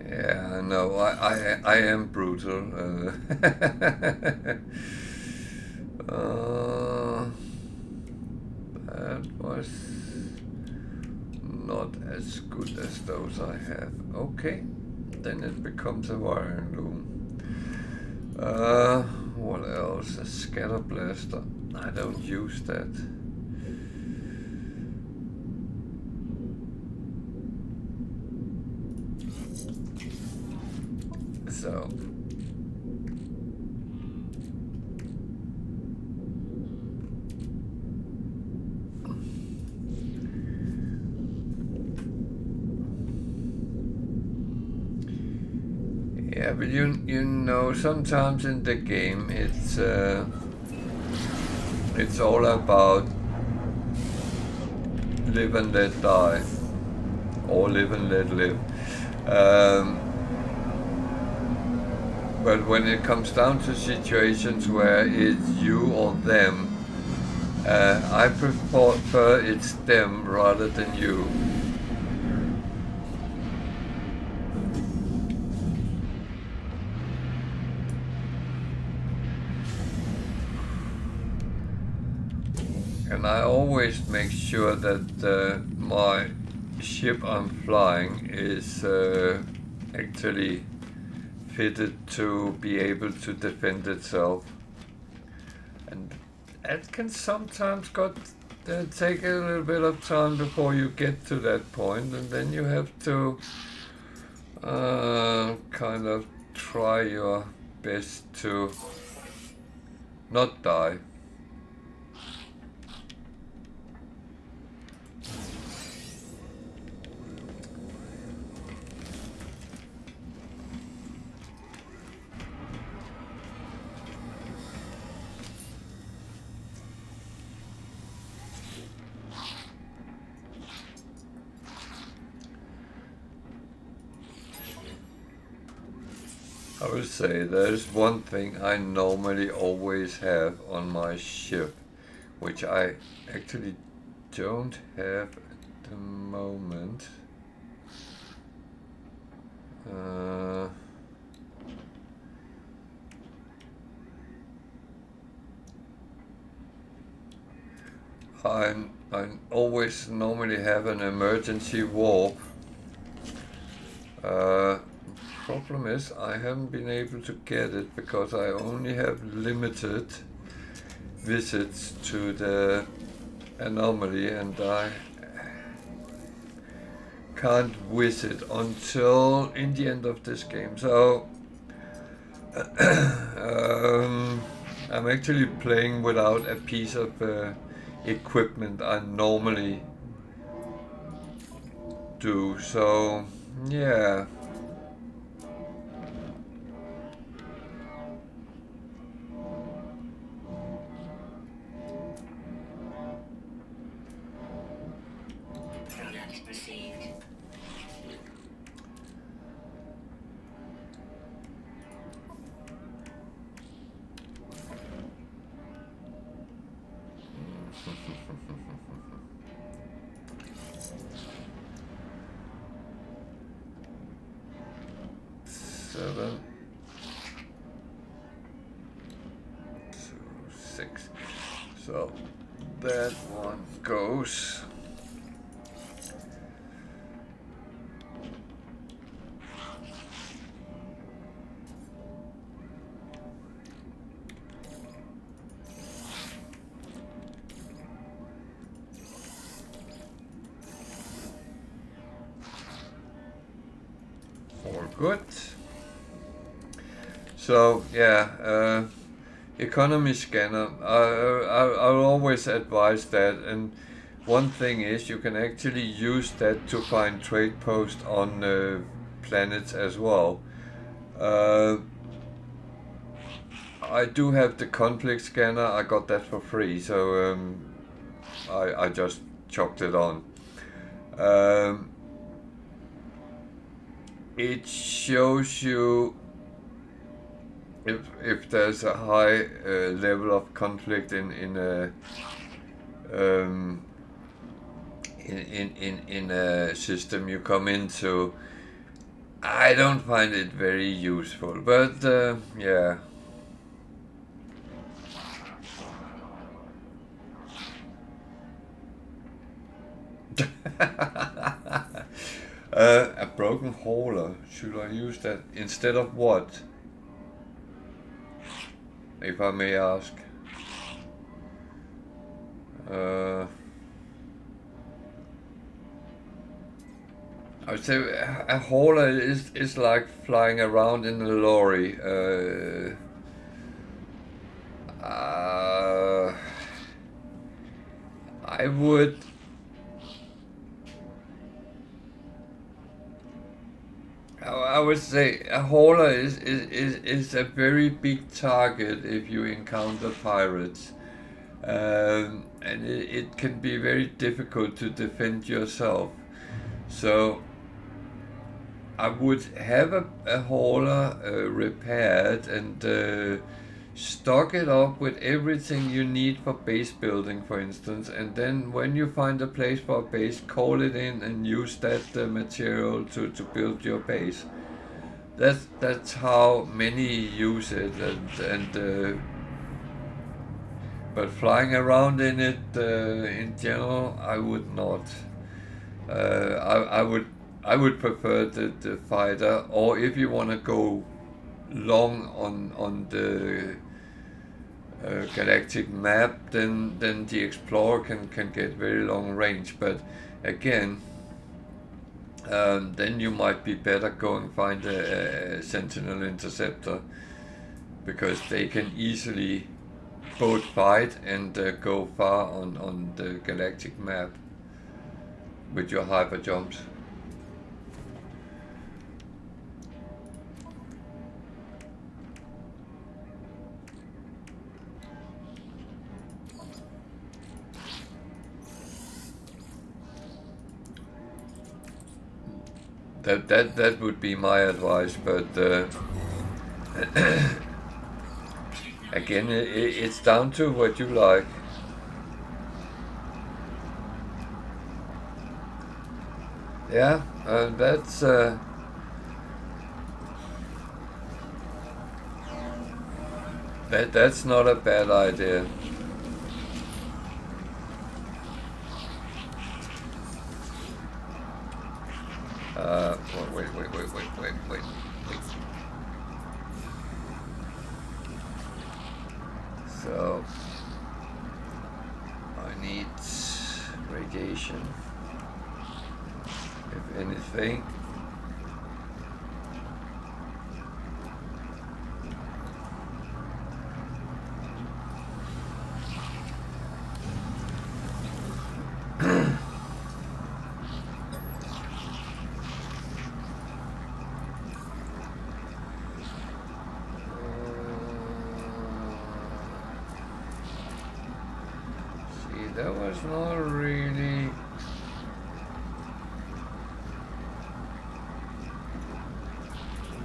Yeah, no, I am brutal. That was not as good as those I have. Okay, then it becomes a wiring loom. What else? A scatter blaster. I don't use that. So. Yeah, but you know, sometimes in the game it's all about live and let die, or live and let live. But when it comes down to situations where it's you or them, I prefer it's them rather than you. And I always make sure that my ship I'm flying is actually fitted to be able to defend itself. And that can sometimes take a little bit of time before you get to that point, and then you have to kind of try your best to not die. I would say there's one thing I normally always have on my ship, which I actually don't have at the moment. I always normally have an emergency warp. Problem is I haven't been able to get it because I only have limited visits to the anomaly, and I can't visit until in the end of this game. So I'm actually playing without a piece of equipment I normally do. So yeah. Product received. Seven, 2, 6. So that one goes. Good. So yeah, economy scanner. I'll always advise that. And one thing is you can actually use that to find trade posts on planets as well. I do have the conflict scanner. I got that for free, so I just chopped it on. It shows you if there's a high level of conflict in a system you come into. I don't find it very useful, but yeah. A broken hauler. Should I use that instead of what? If I may ask. I would say a hauler is like flying around in a lorry. I would. I would say a hauler is a very big target if you encounter pirates, and it can be very difficult to defend yourself. So I would have a hauler repaired and stock it up with everything you need for base building, for instance, and then when you find a place for a base, call it in and use that material to build your base. That's how many use it, and but flying around in it in general, I would not. I would prefer the fighter, or if you want to go long on the galactic map, then the explorer can get very long range. But again, then you might be better go and find a sentinel interceptor, because they can easily both fight and go far on the galactic map with your hyper jumps. That would be my advice, but again, it's down to what you like. Yeah, that's not a bad idea. Wait. So I need radiation, if anything. That was not really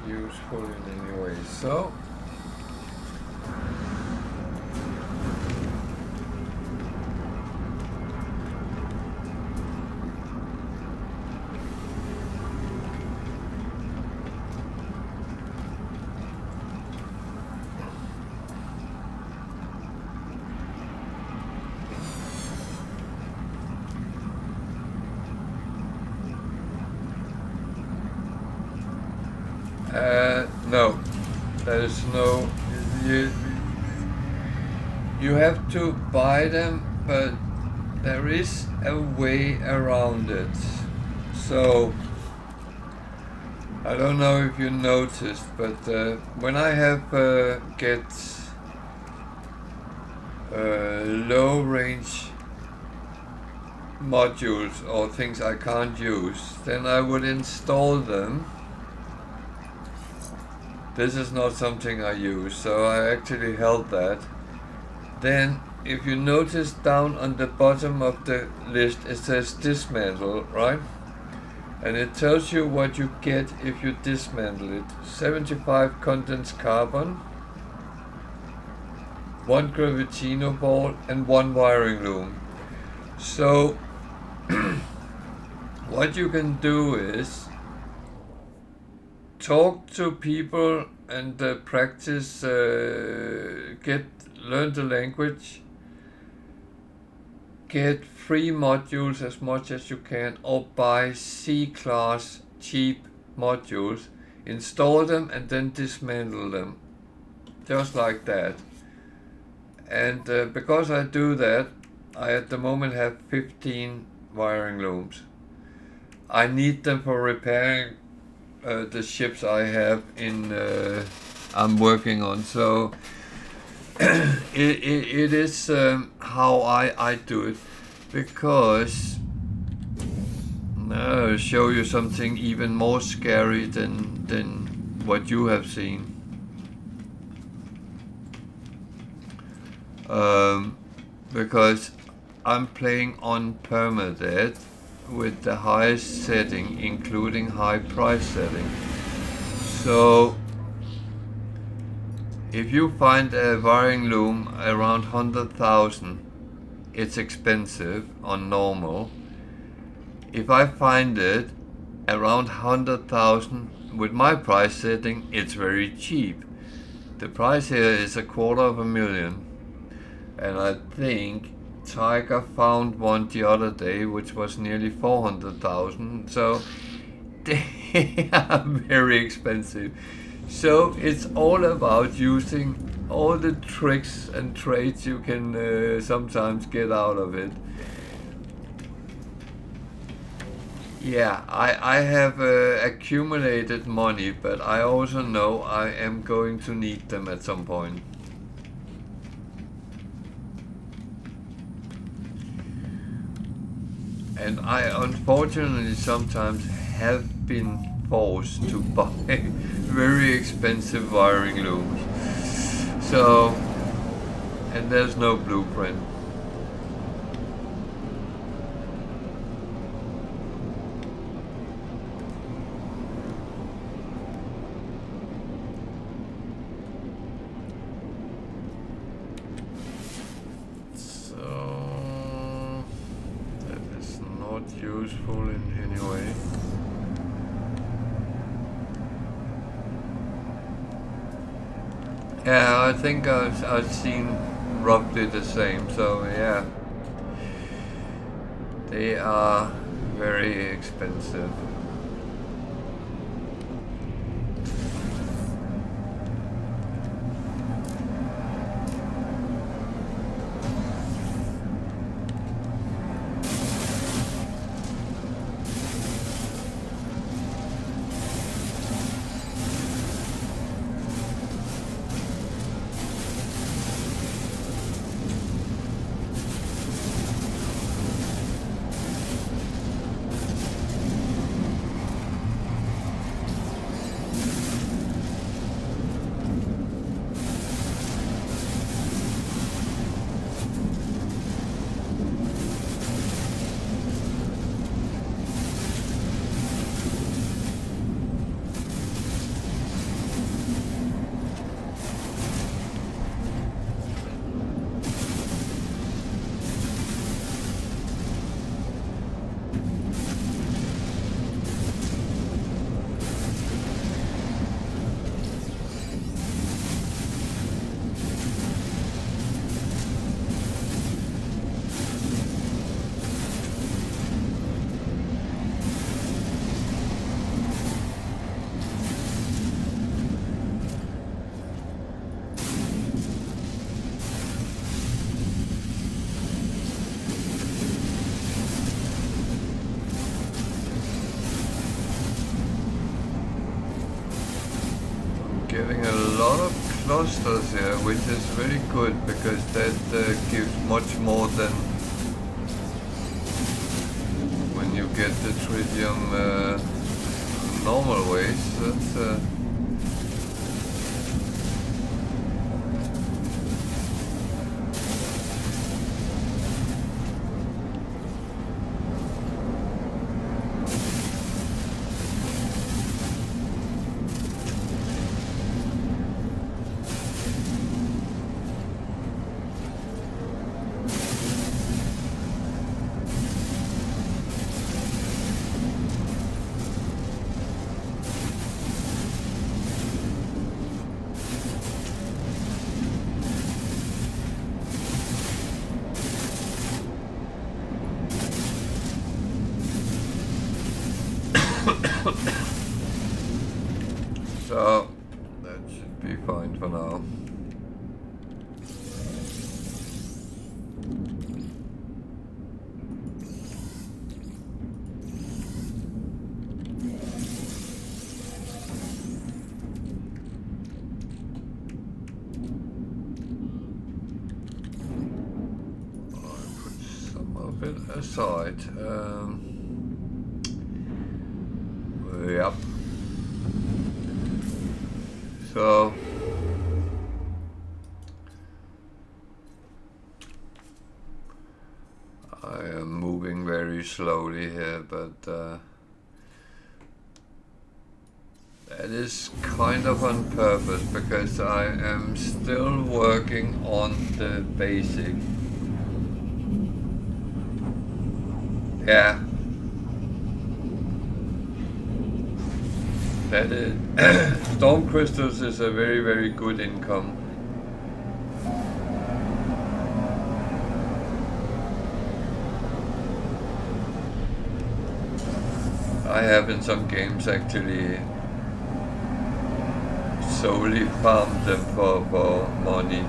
useful in any way. So no, there's no. You have to buy them, but there is a way around it. So I don't know if you noticed, but when I have get low range modules or things I can't use, then I would install them. This is not something I use, so I actually held that. Then if you notice down on the bottom of the list it says dismantle, right? And it tells you what you get if you dismantle it. 75 condensed carbon, 1 gravitino ball and 1 wiring loom. So what you can do is talk to people and practice, learn the language, get free modules as much as you can, or buy C-class cheap modules, install them and then dismantle them, just like that. And because I do that, I at the moment have 15 wiring looms. I need them for repairing the ships I have in I'm working on. So it is how I do it, because now I'll show you something even more scary than what you have seen. Because I'm playing on Permadeath with the highest setting, including high price setting. So if you find a wiring loom around 100,000, it's expensive on normal. If I find it around 100,000 with my price setting, it's very cheap. The price here is $250,000, and I think Tiger found one the other day which was nearly 400,000. So they are very expensive. So it's all about using all the tricks and trades you can sometimes get out of it. Yeah, I have accumulated money, but I also know I am going to need them at some point. And I unfortunately sometimes have been forced to buy very expensive wiring looms. So, and there's no blueprint. Useful in any way. Yeah, I think I've seen roughly the same, so yeah, they are very expensive. having a lot of clusters here, which is very good because that gives much more than when you get the tritium normal ways. That's so that should be fine for now. I'll put some of it aside. Yep. So I am moving very slowly here, but that is kind of on purpose because I am still working on the basic. Yeah. That is storm crystals is a very, very good income. I have in some games actually solely farmed them for money.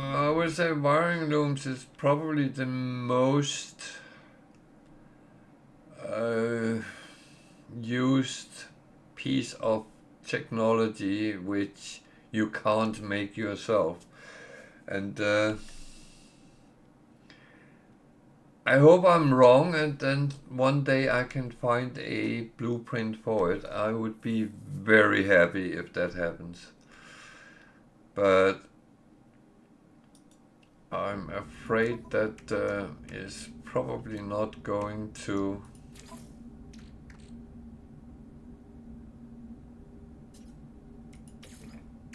I would say wiring looms is probably the most used piece of technology which you can't make yourself, and I hope I'm wrong, and then one day I can find a blueprint for it. I would be very happy if that happens, but I'm afraid that is probably not going to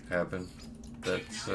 happen. That's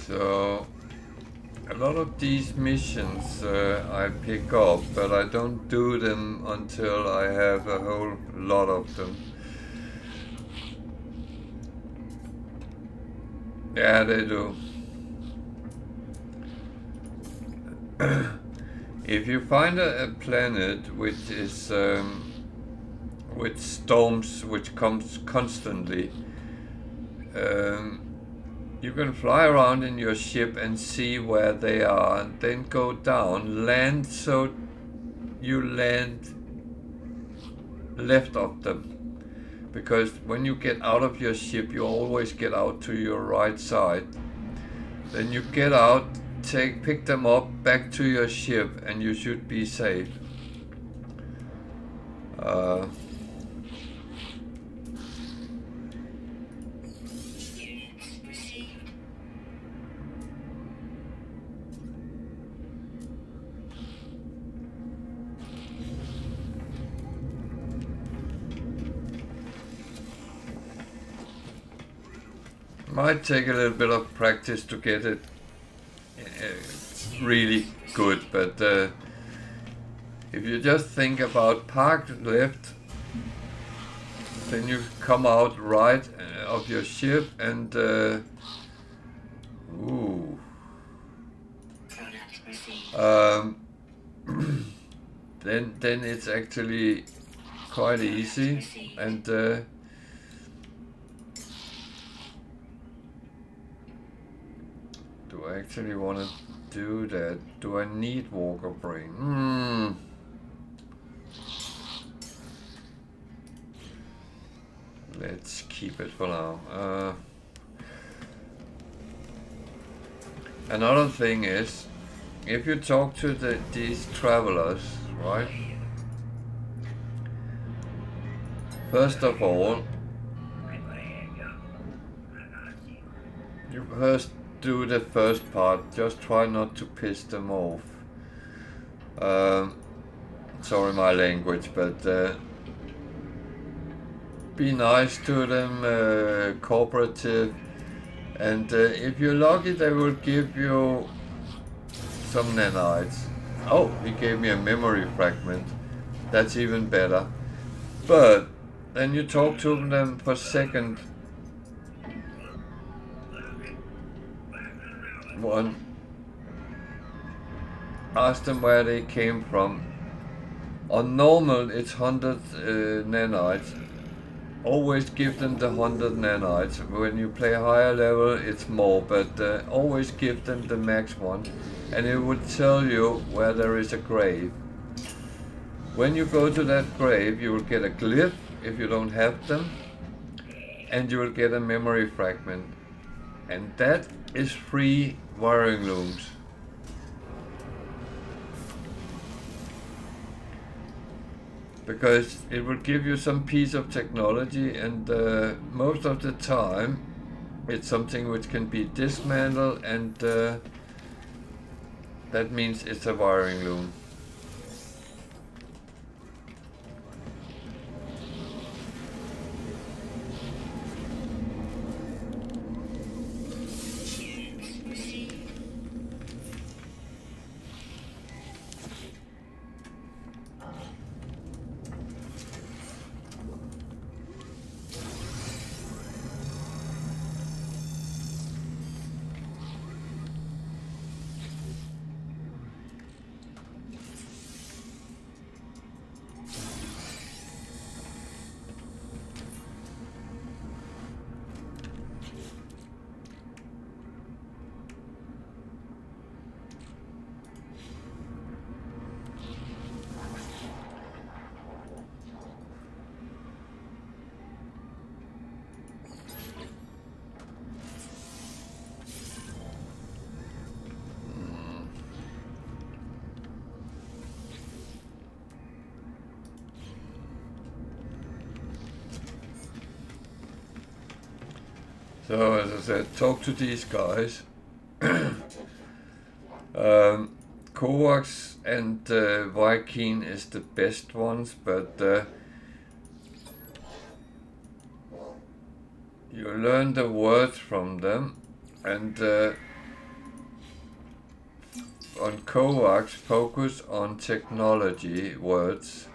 so a lot of these missions I pick up, but I don't do them until I have a whole lot of them. Yeah, they do. If you find a planet which is with storms which comes constantly, you can fly around in your ship and see where they are, and then go down, land so you land left of them. Because when you get out of your ship, you always get out to your right side. Then you get out, pick them up back to your ship, and you should be safe. Units received. Might take a little bit of practice to get it really good, but if you just think about park left, then you come out right of your ship, and ooh, Product received. then it's actually quite easy, and do I actually want to do that? Do I need Walker Brain? Let's keep it for now. Another thing is, if you talk to these travelers, right? First of all, you first do the first part. Just try not to piss them off. Sorry my language, but be nice to them, cooperative, and if you're lucky they will give you some nanites. Oh, he gave me a memory fragment. That's even better. But then you talk to them for a second. One, ask them where they came from. On normal it's 100 nanites. Always give them the 100 nanites. When you play higher level it's more, but always give them the max one, and it would tell you where there is a grave. When you go to that grave you will get a glyph if you don't have them, and you will get a memory fragment, and that is free wiring looms. Because it will give you some piece of technology, and most of the time it's something which can be dismantled, and that means it's a wiring loom. So as I said, talk to these guys. Kovacs and Viking is the best ones, but you learn the words from them, and on Kovacs focus on technology words.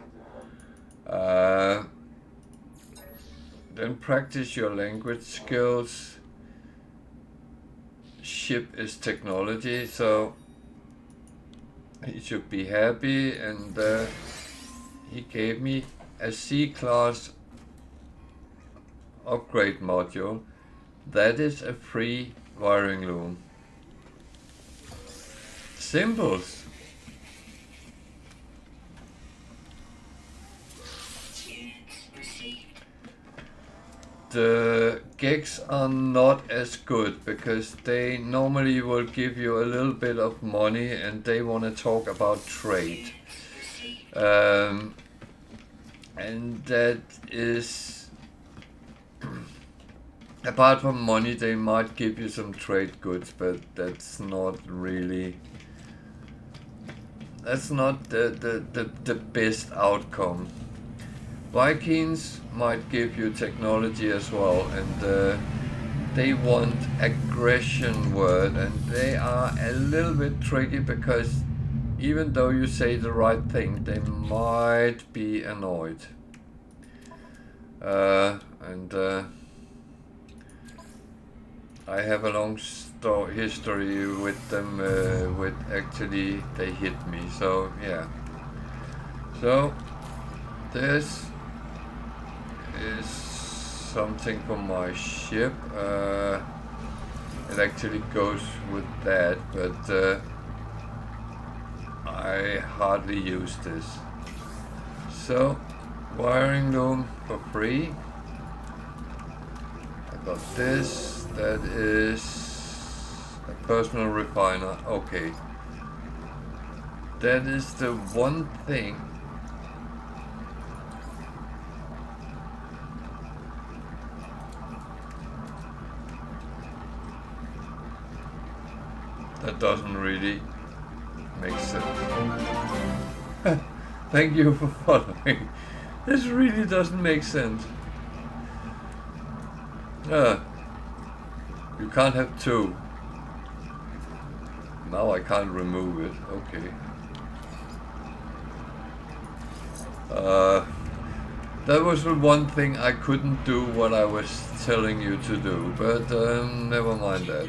Then practice your language skills. Ship is technology, so he should be happy, and he gave me a C-class upgrade module. That is a free wiring loom. Symbols. Units received. The gigs are not as good because they normally will give you a little bit of money and they want to talk about trade. And that is, apart from money, they might give you some trade goods, but that's not really, that's not the best outcome. Vikings might give you technology as well, and they want aggression word, and they are a little bit tricky because even though you say the right thing, they might be annoyed. And I have a long history with them, with actually they hit me, so yeah. So this is something for my ship. It actually goes with that, but I hardly use this. So, wiring loom for free. I got this. That is a personal refiner. Okay. That is the one thing. That doesn't really make sense. Thank you for following. This really doesn't make sense. You can't have two. Now I can't remove it. Okay. That was the one thing I couldn't do what I was telling you to do, but never mind that.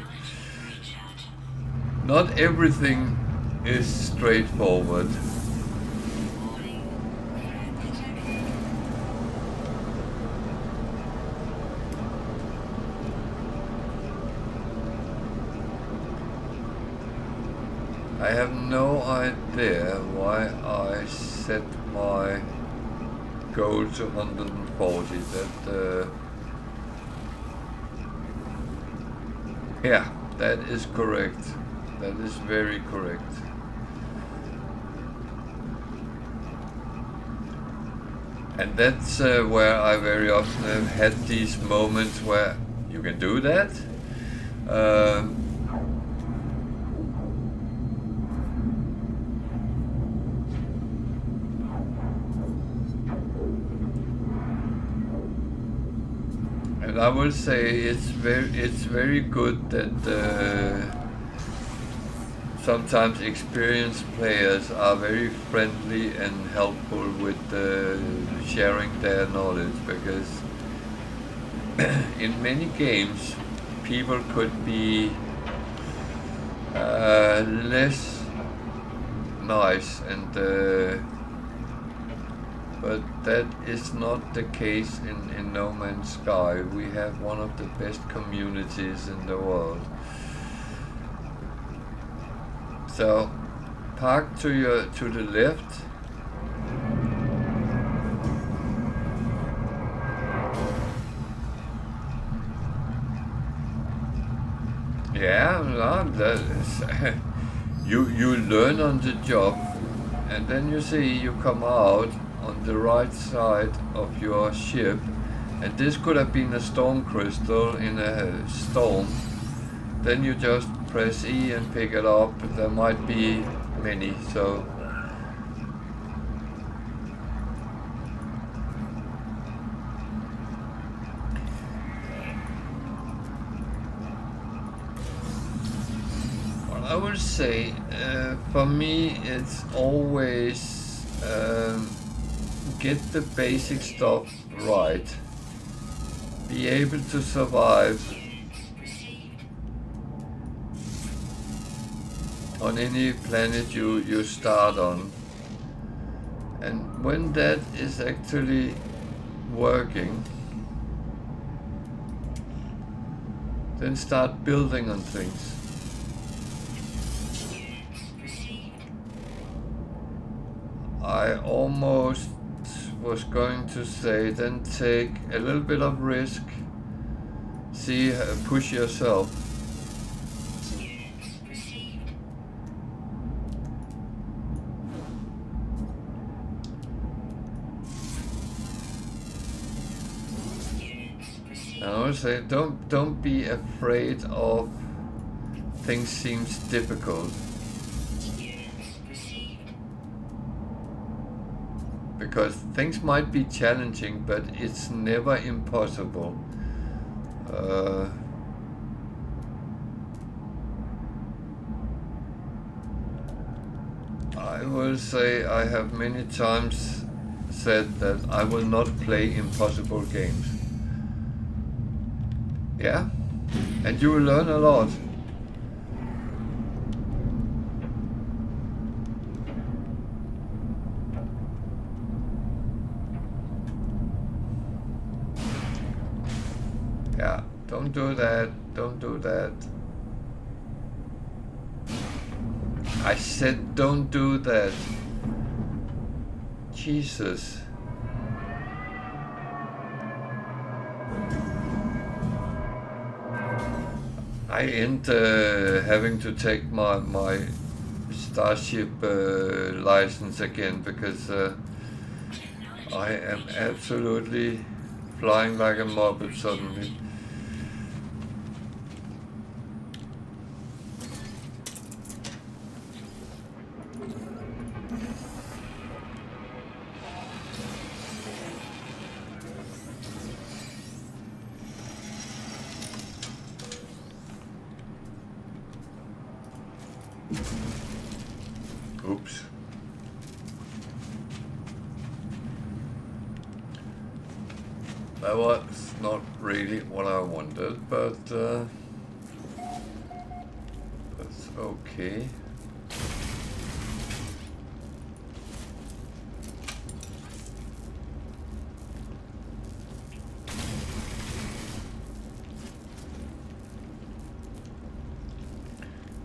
Not everything is straightforward. I have no idea why I set my goal to 140. Yeah, that is correct. That is very correct. And that's where I very often have had these moments where you can do that. And I will say it's very good that sometimes experienced players are very friendly and helpful with sharing their knowledge, because in many games people could be less nice, and but that is not the case in No Man's Sky. We have one of the best communities in the world. So, park to the left. Yeah, no, that is you learn on the job, and then you see you come out on the right side of your ship, and this could have been a storm crystal in a storm. Then you just press E and pick it up. There might be many, so what I would say, for me, it's always get the basic stuff right, be able to survive on any planet you start on, and when that is actually working, then start building on things. I almost was going to say, then take a little bit of risk, see, push yourself. And I would say, don't be afraid of things seems difficult. Because things might be challenging, but it's never impossible. I will say I have many times said that I will not play impossible games. Yeah, and you will learn a lot. Yeah, don't do that, don't do that. I said don't do that. Jesus. I end having to take my Starship license again because I am absolutely flying like a morbid suddenly. Oops. That was not really what I wanted, but that's okay.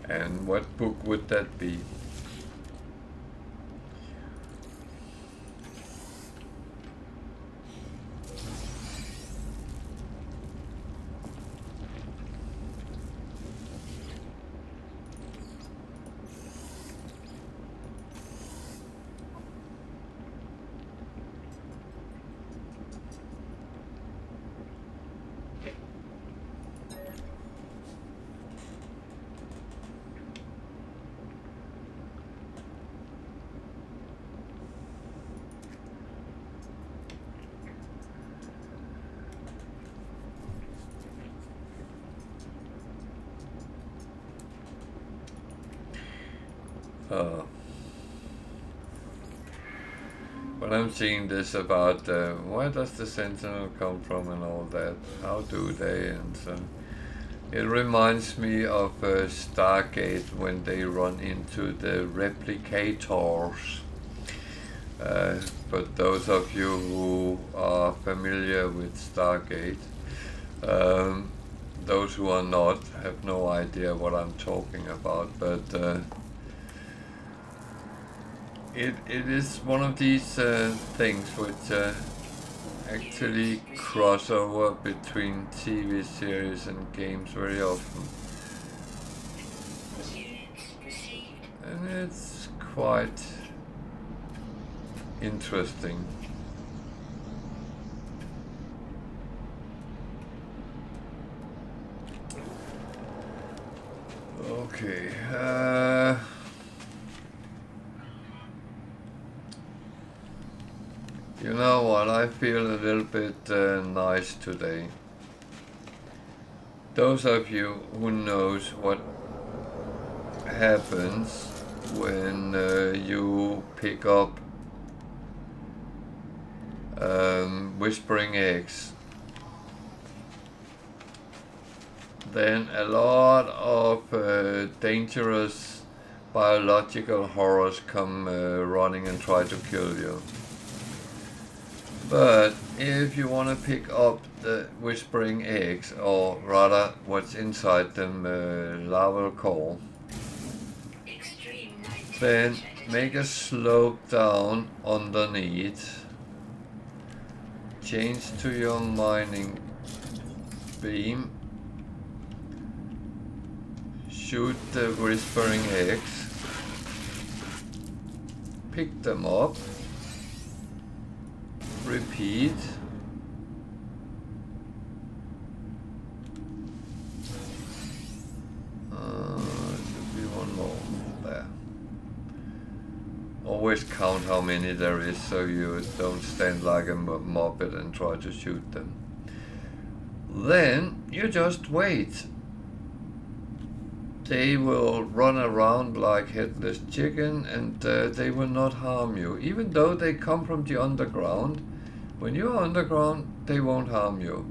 And what book would that be? But I'm seeing this about where does the Sentinel come from and all that, how do they, and so it reminds me of Stargate when they run into the replicators. But those of you who are familiar with Stargate, those who are not have no idea what I'm talking about, but it is one of these things which actually cross over between TV series and games very often. And it's quite interesting. Okay. You know what, I feel a little bit nice today. Those of you who knows what happens when you pick up whispering eggs, then a lot of dangerous biological horrors come running and try to kill you. But if you want to pick up the whispering eggs, or rather what's inside them, larval core, Extreme night then temperature make a detected. slope down underneath. Change to your mining beam. Shoot the whispering eggs. Pick them up. Repeat. Should be one more there. Always count how many there is so you don't stand like a moppet and try to shoot them. Then you just wait. They will run around like headless chicken and they will not harm you. Even though they come from the underground, when you're underground, they won't harm you.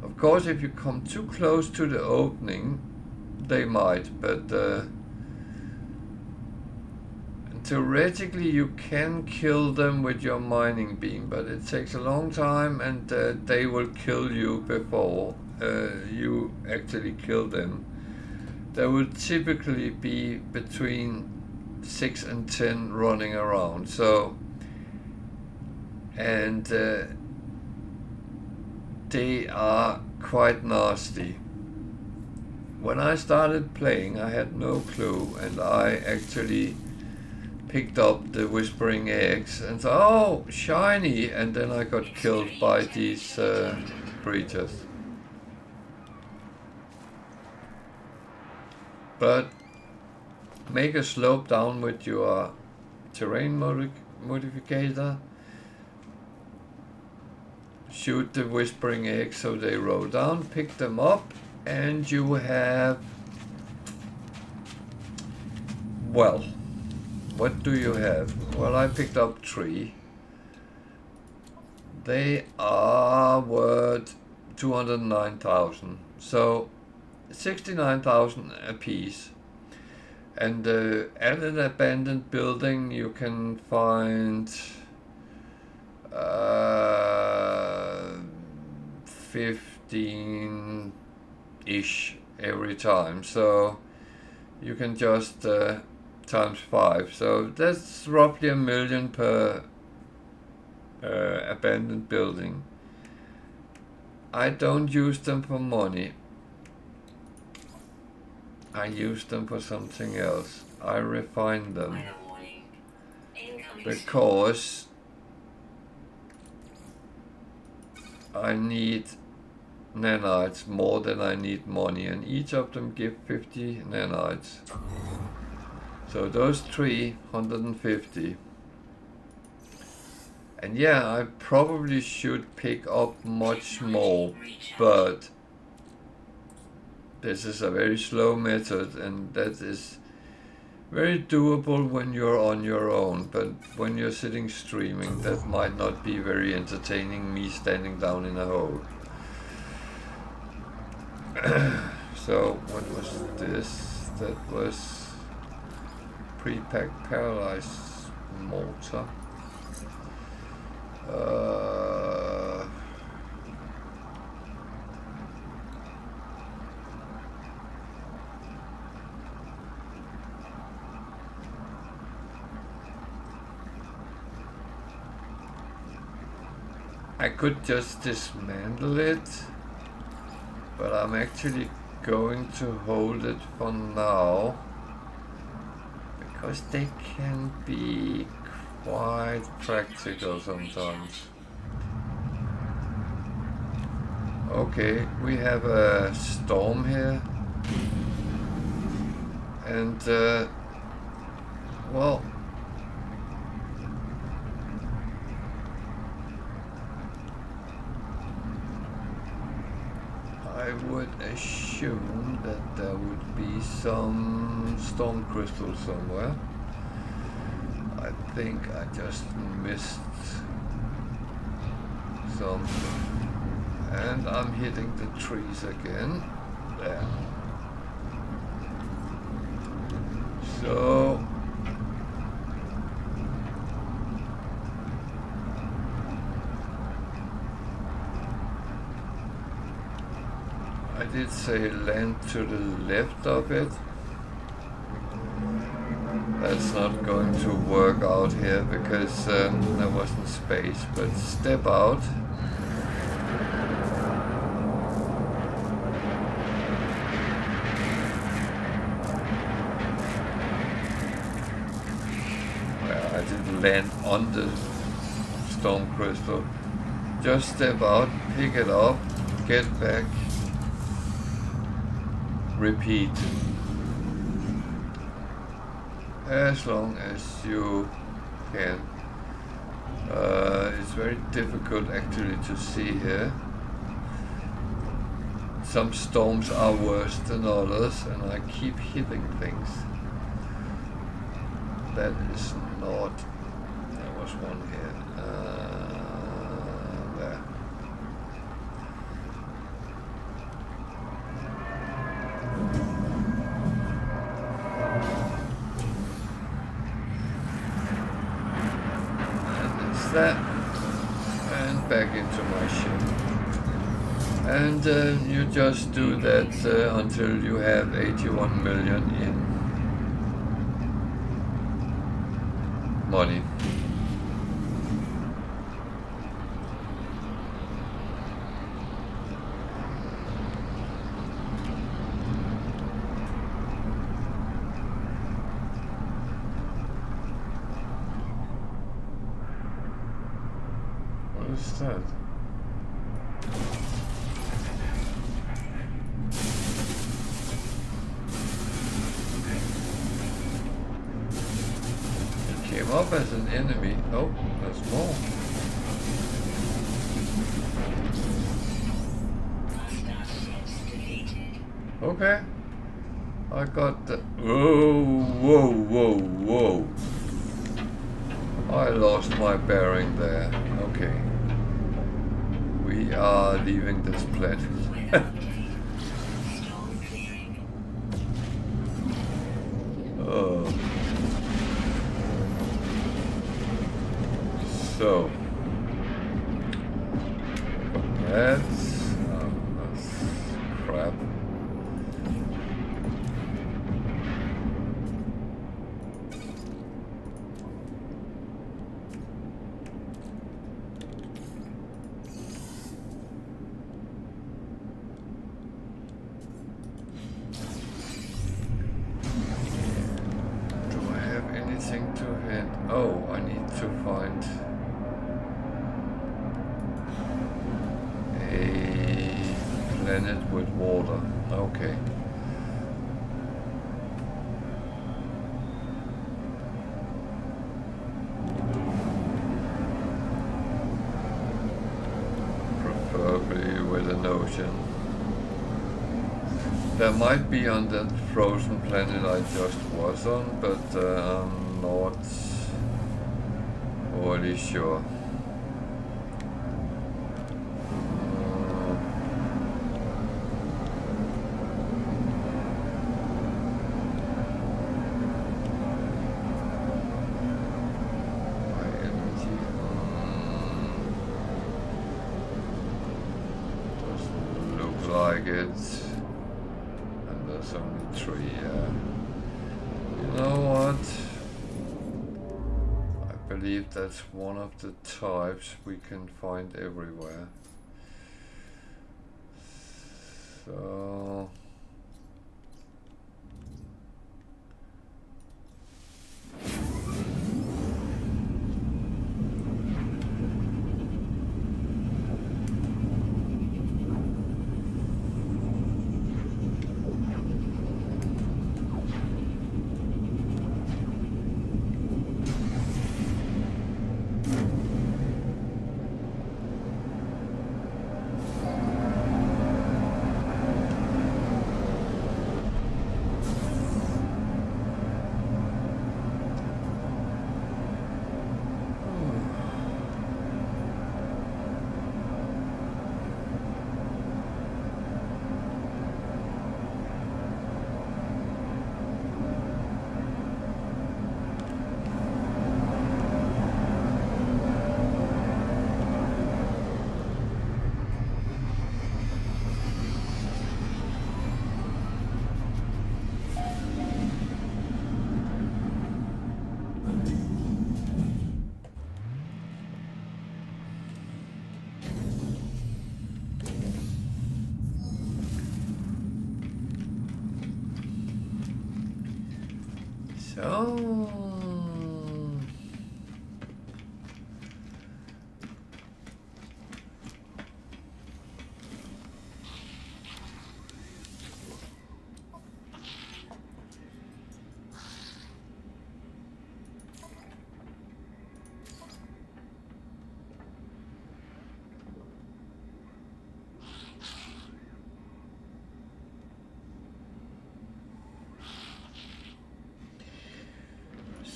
Of course, if you come too close to the opening, they might, but theoretically you can kill them with your mining beam, but it takes a long time and they will kill you before you actually kill them. There will typically be between 6 and 10 running around, so and they are quite nasty. When I started playing, I had no clue, and I actually picked up the whispering eggs and thought, oh, shiny, and then I got killed by these creatures. But make a slope down with your terrain modificator. Shoot the whispering eggs so they roll down, pick them up, and you have, well, what do you have? Well, I picked up 3. They are worth 209,000, so 69,000 a piece. And at an abandoned building you can find 15-ish every time, so you can just times 5, so that's roughly $1 million per abandoned building. I don't use them for money. I use them for something else. I refine them Final warning. Incoming because I need nanites more than I need money, and each of them give 50 nanites. So those 3, 150. And yeah, I probably should pick up much more, but this is a very slow method, and that is very doable when you're on your own, but when you're sitting streaming, that might not be very entertaining, me standing down in a hole. So what was this? That was pre-packed paralyzed mortar. I could just dismantle it, but I'm actually going to hold it for now because they can be quite practical sometimes. Okay, we have a storm here, and well, I would assume that there would be some storm crystals somewhere. I think I just missed some. And I'm hitting the trees again. There. So I did say land to the left of it. That's not going to work out here because there wasn't space, but step out. Well, I didn't land on the stone crystal. Just step out, pick it up, get back, repeat. As long as you can. It's very difficult actually to see here. Some storms are worse than others, and I keep hitting things. That is not. There was one here. There. That and back into my ship, and you just do that until you have 81 million in money. What is that? It came up as an enemy. Oh, there's more. Okay. I got the... Whoa, whoa, whoa. I lost my bearing there. Okay. We are leaving this planet. Oh. So. That's crap. Oh, I need to find a planet with water. Okay. Preferably with an ocean. There might be on that frozen planet I just was on, but I'm not really sure. My energy doesn't look like it. And there's only 3. You know what? I believe that's one of the types we can find everywhere. So Oh.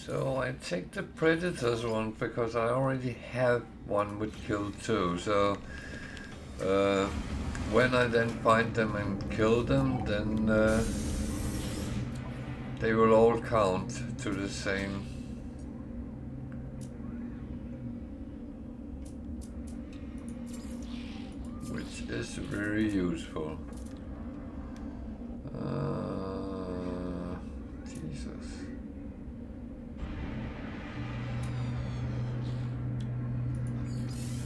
So I take the Predators one because I already have one with kill 2. So when I then find them and kill them, then they will all count to the same. Which is very useful. Jesus.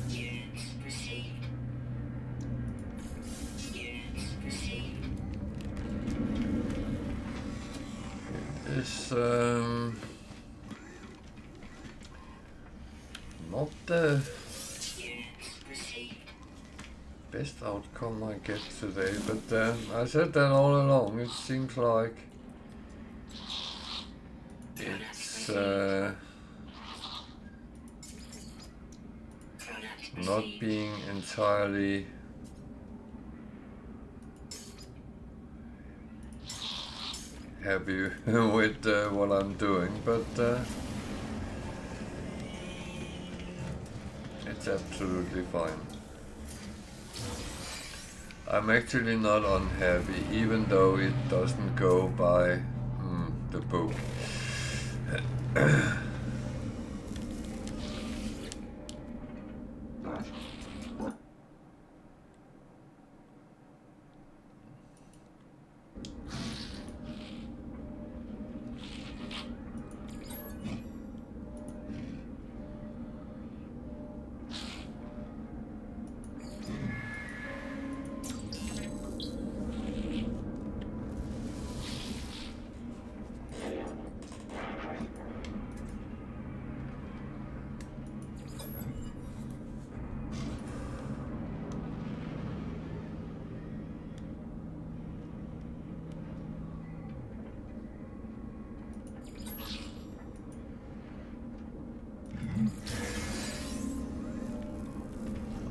Units received. Units received. It's not the best outcome I get today, but I said that all along. It seems like it's not being entirely happy with what I'm doing, but it's absolutely fine. I'm actually not unhappy, even though it doesn't go by the book.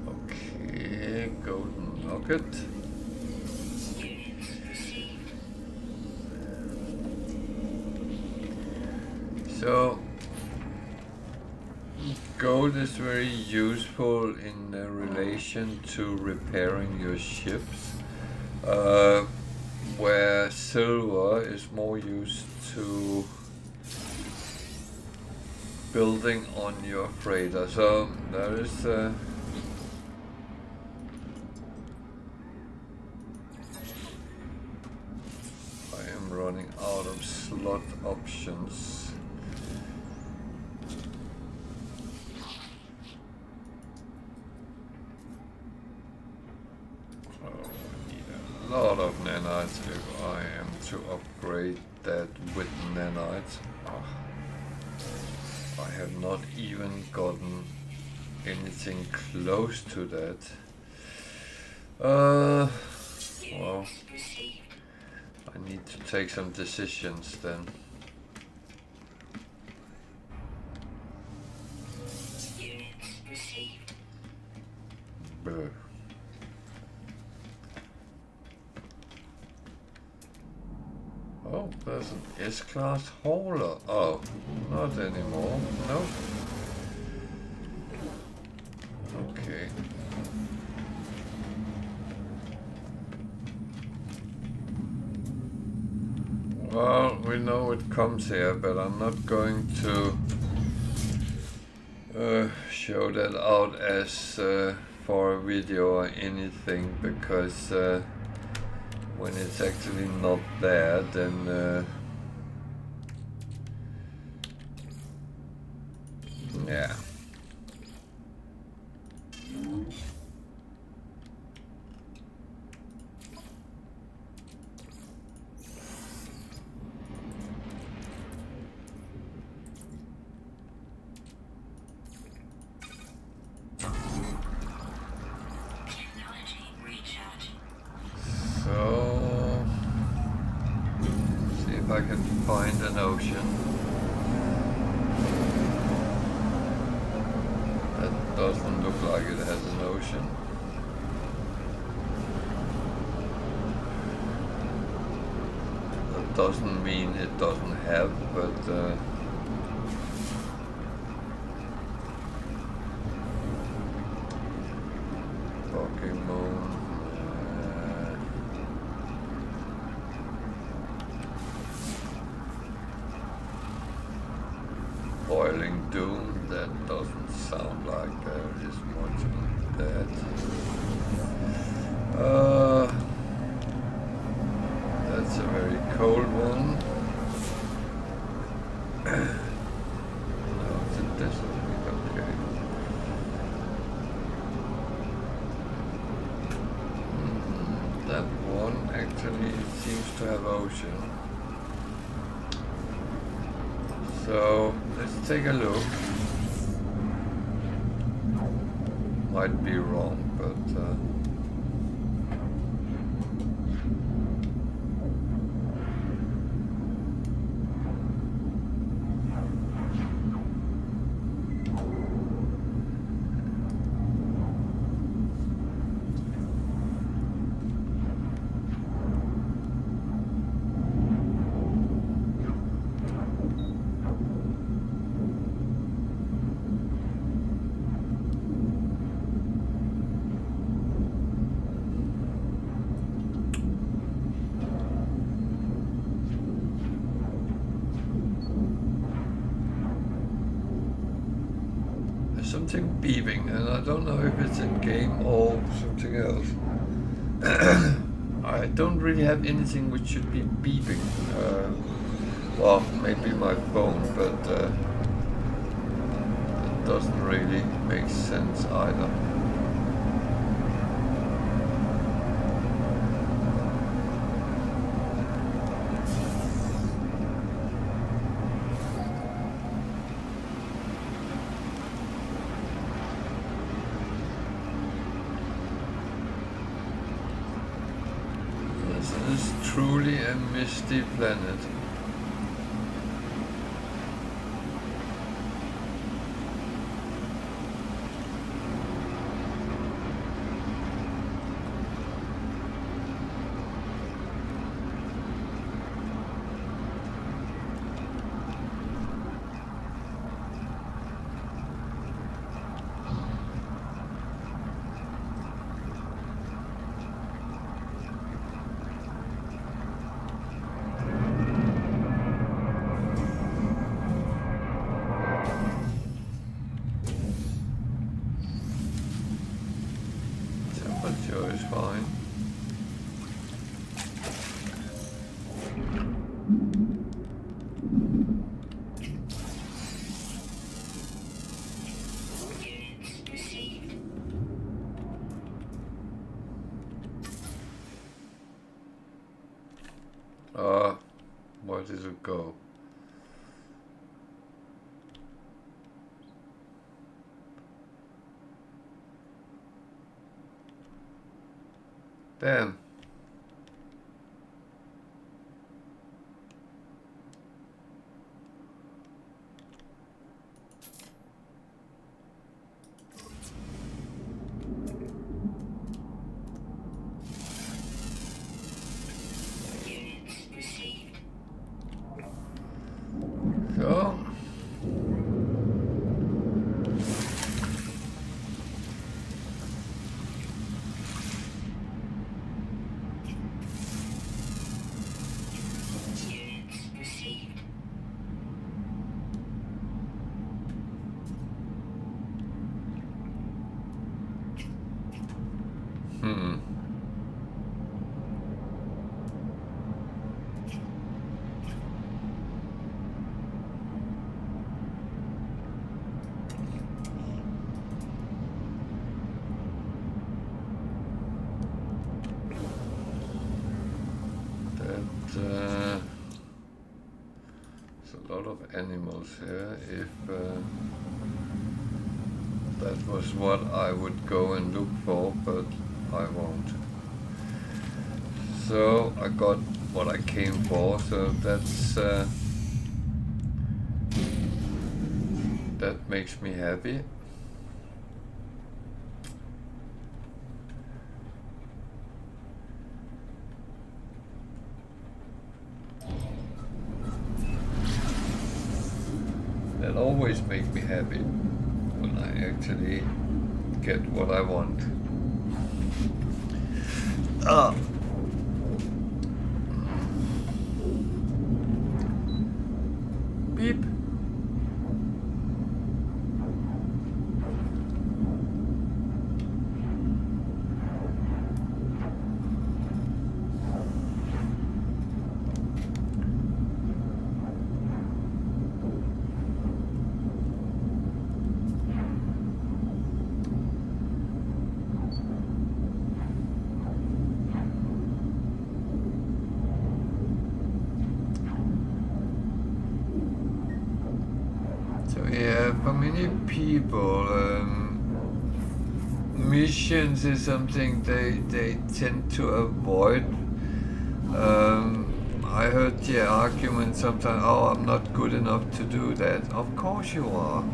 Okay, golden nugget. So, gold is very useful in relation to repairing your ships, where silver is more used to building on your freighter. So that is I am running out of slot options. Oh, I need a lot of nanites if I am to upgrade that with nanites. Oh. I have not even gotten anything close to that. Well, I need to take some decisions then. Brr. Oh, there's an S-class hauler. Oh, not anymore. Nope. Okay. Well, we know it comes here, but I'm not going to show that out as for a video or anything, because when it's actually not there, then yeah. find an ocean. That doesn't look like it has an ocean. That doesn't mean it doesn't have, but Boiling Doom, that doesn't sound like there is much of that. That's a very cold one. No, it's a desert, okay. That one actually seems to have ocean. So let's take a look. Might be wrong, but something beeping, and I don't know if it's in game or something else. I don't really have anything which should be beeping. Well, maybe my phone, but it doesn't really make sense either. This is truly a misty planet. Temperature is fine. Units received. Where does it go? Damn. Units received. So. Units received. There's a lot of animals here. If that was what I would go and look for, but I won't. So I got what I came for, so that makes me happy. That always makes me happy when I actually get what I want. Beep. Yeah, for many people, missions is something they tend to avoid. I heard the argument sometimes, oh, I'm not good enough to do that. Of course you are.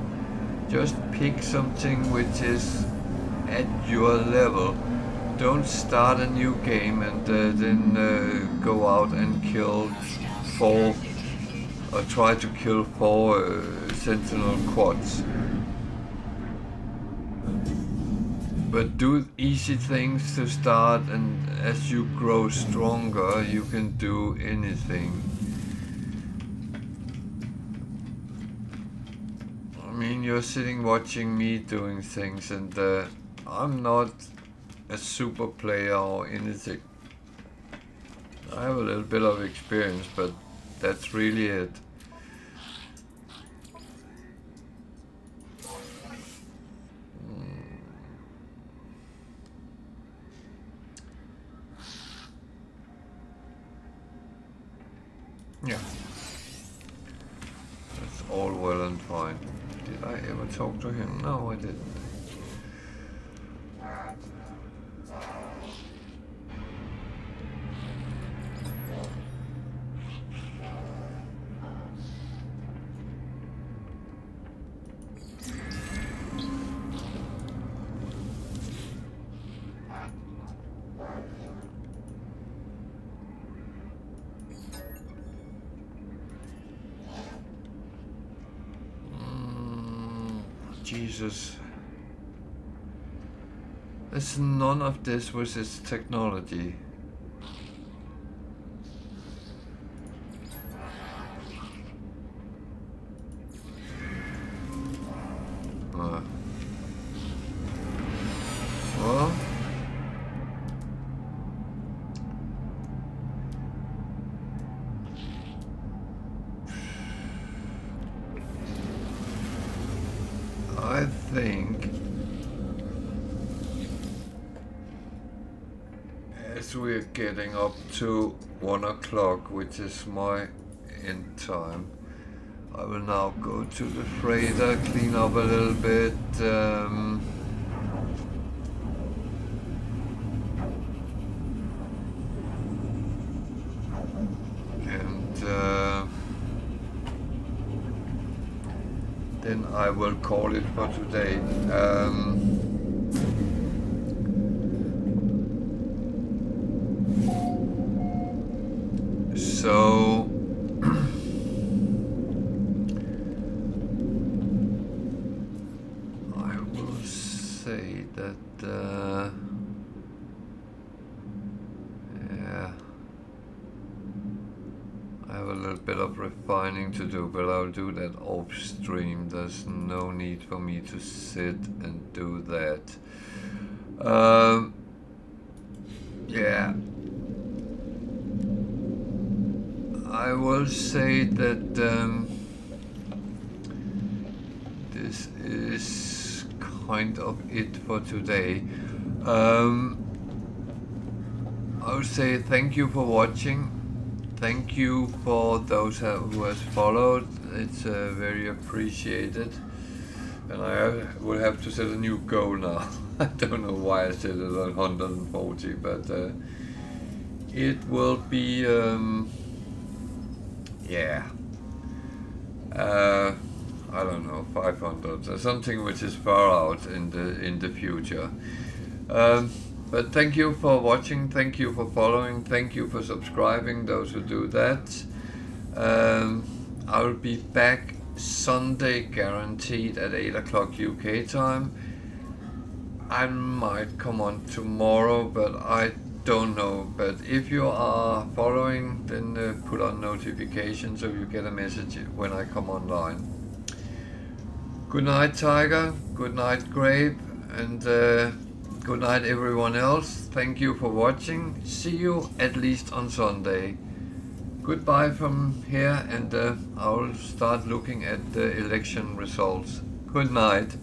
Just pick something which is at your level. Don't start a new game and then go out and kill 4 or try to kill 4 Sentinel quads. But do easy things to start, and as you grow stronger, you can do anything. I mean, you're sitting watching me doing things, and I'm not a super player or anything. I have a little bit of experience, but that's really it. Yeah, that's all well and fine. Did I ever talk to him? No, I didn't. Jesus. There's none of this with its technology. Well, I think as we're getting up to 1 o'clock, which is my end time, I will now go to the freighter, clean up a little bit, then I will call it for today. So I will say that yeah, I have a little bit of refining to do, but I'll do that off stream. There's no need for me to sit and do that. Yeah, I will say that this is kind of it for today. I would say thank you for watching. Thank you for those who has followed. It's very appreciated. And I will have to set a new goal now. I don't know why I set it on 140, but it will be yeah, I don't know, 500 or something, which is far out in the future. But thank you for watching, thank you for following, thank you for subscribing, those who do that. I'll be back Sunday guaranteed at 8 o'clock UK time. I might come on tomorrow, but I don't know. But if you are following, then put on notifications so you get a message when I come online. Good night, Tiger. Good night, Grape. And good night, everyone else. Thank you for watching. See you at least on Sunday. Goodbye from here, and I'll start looking at the election results. Good night.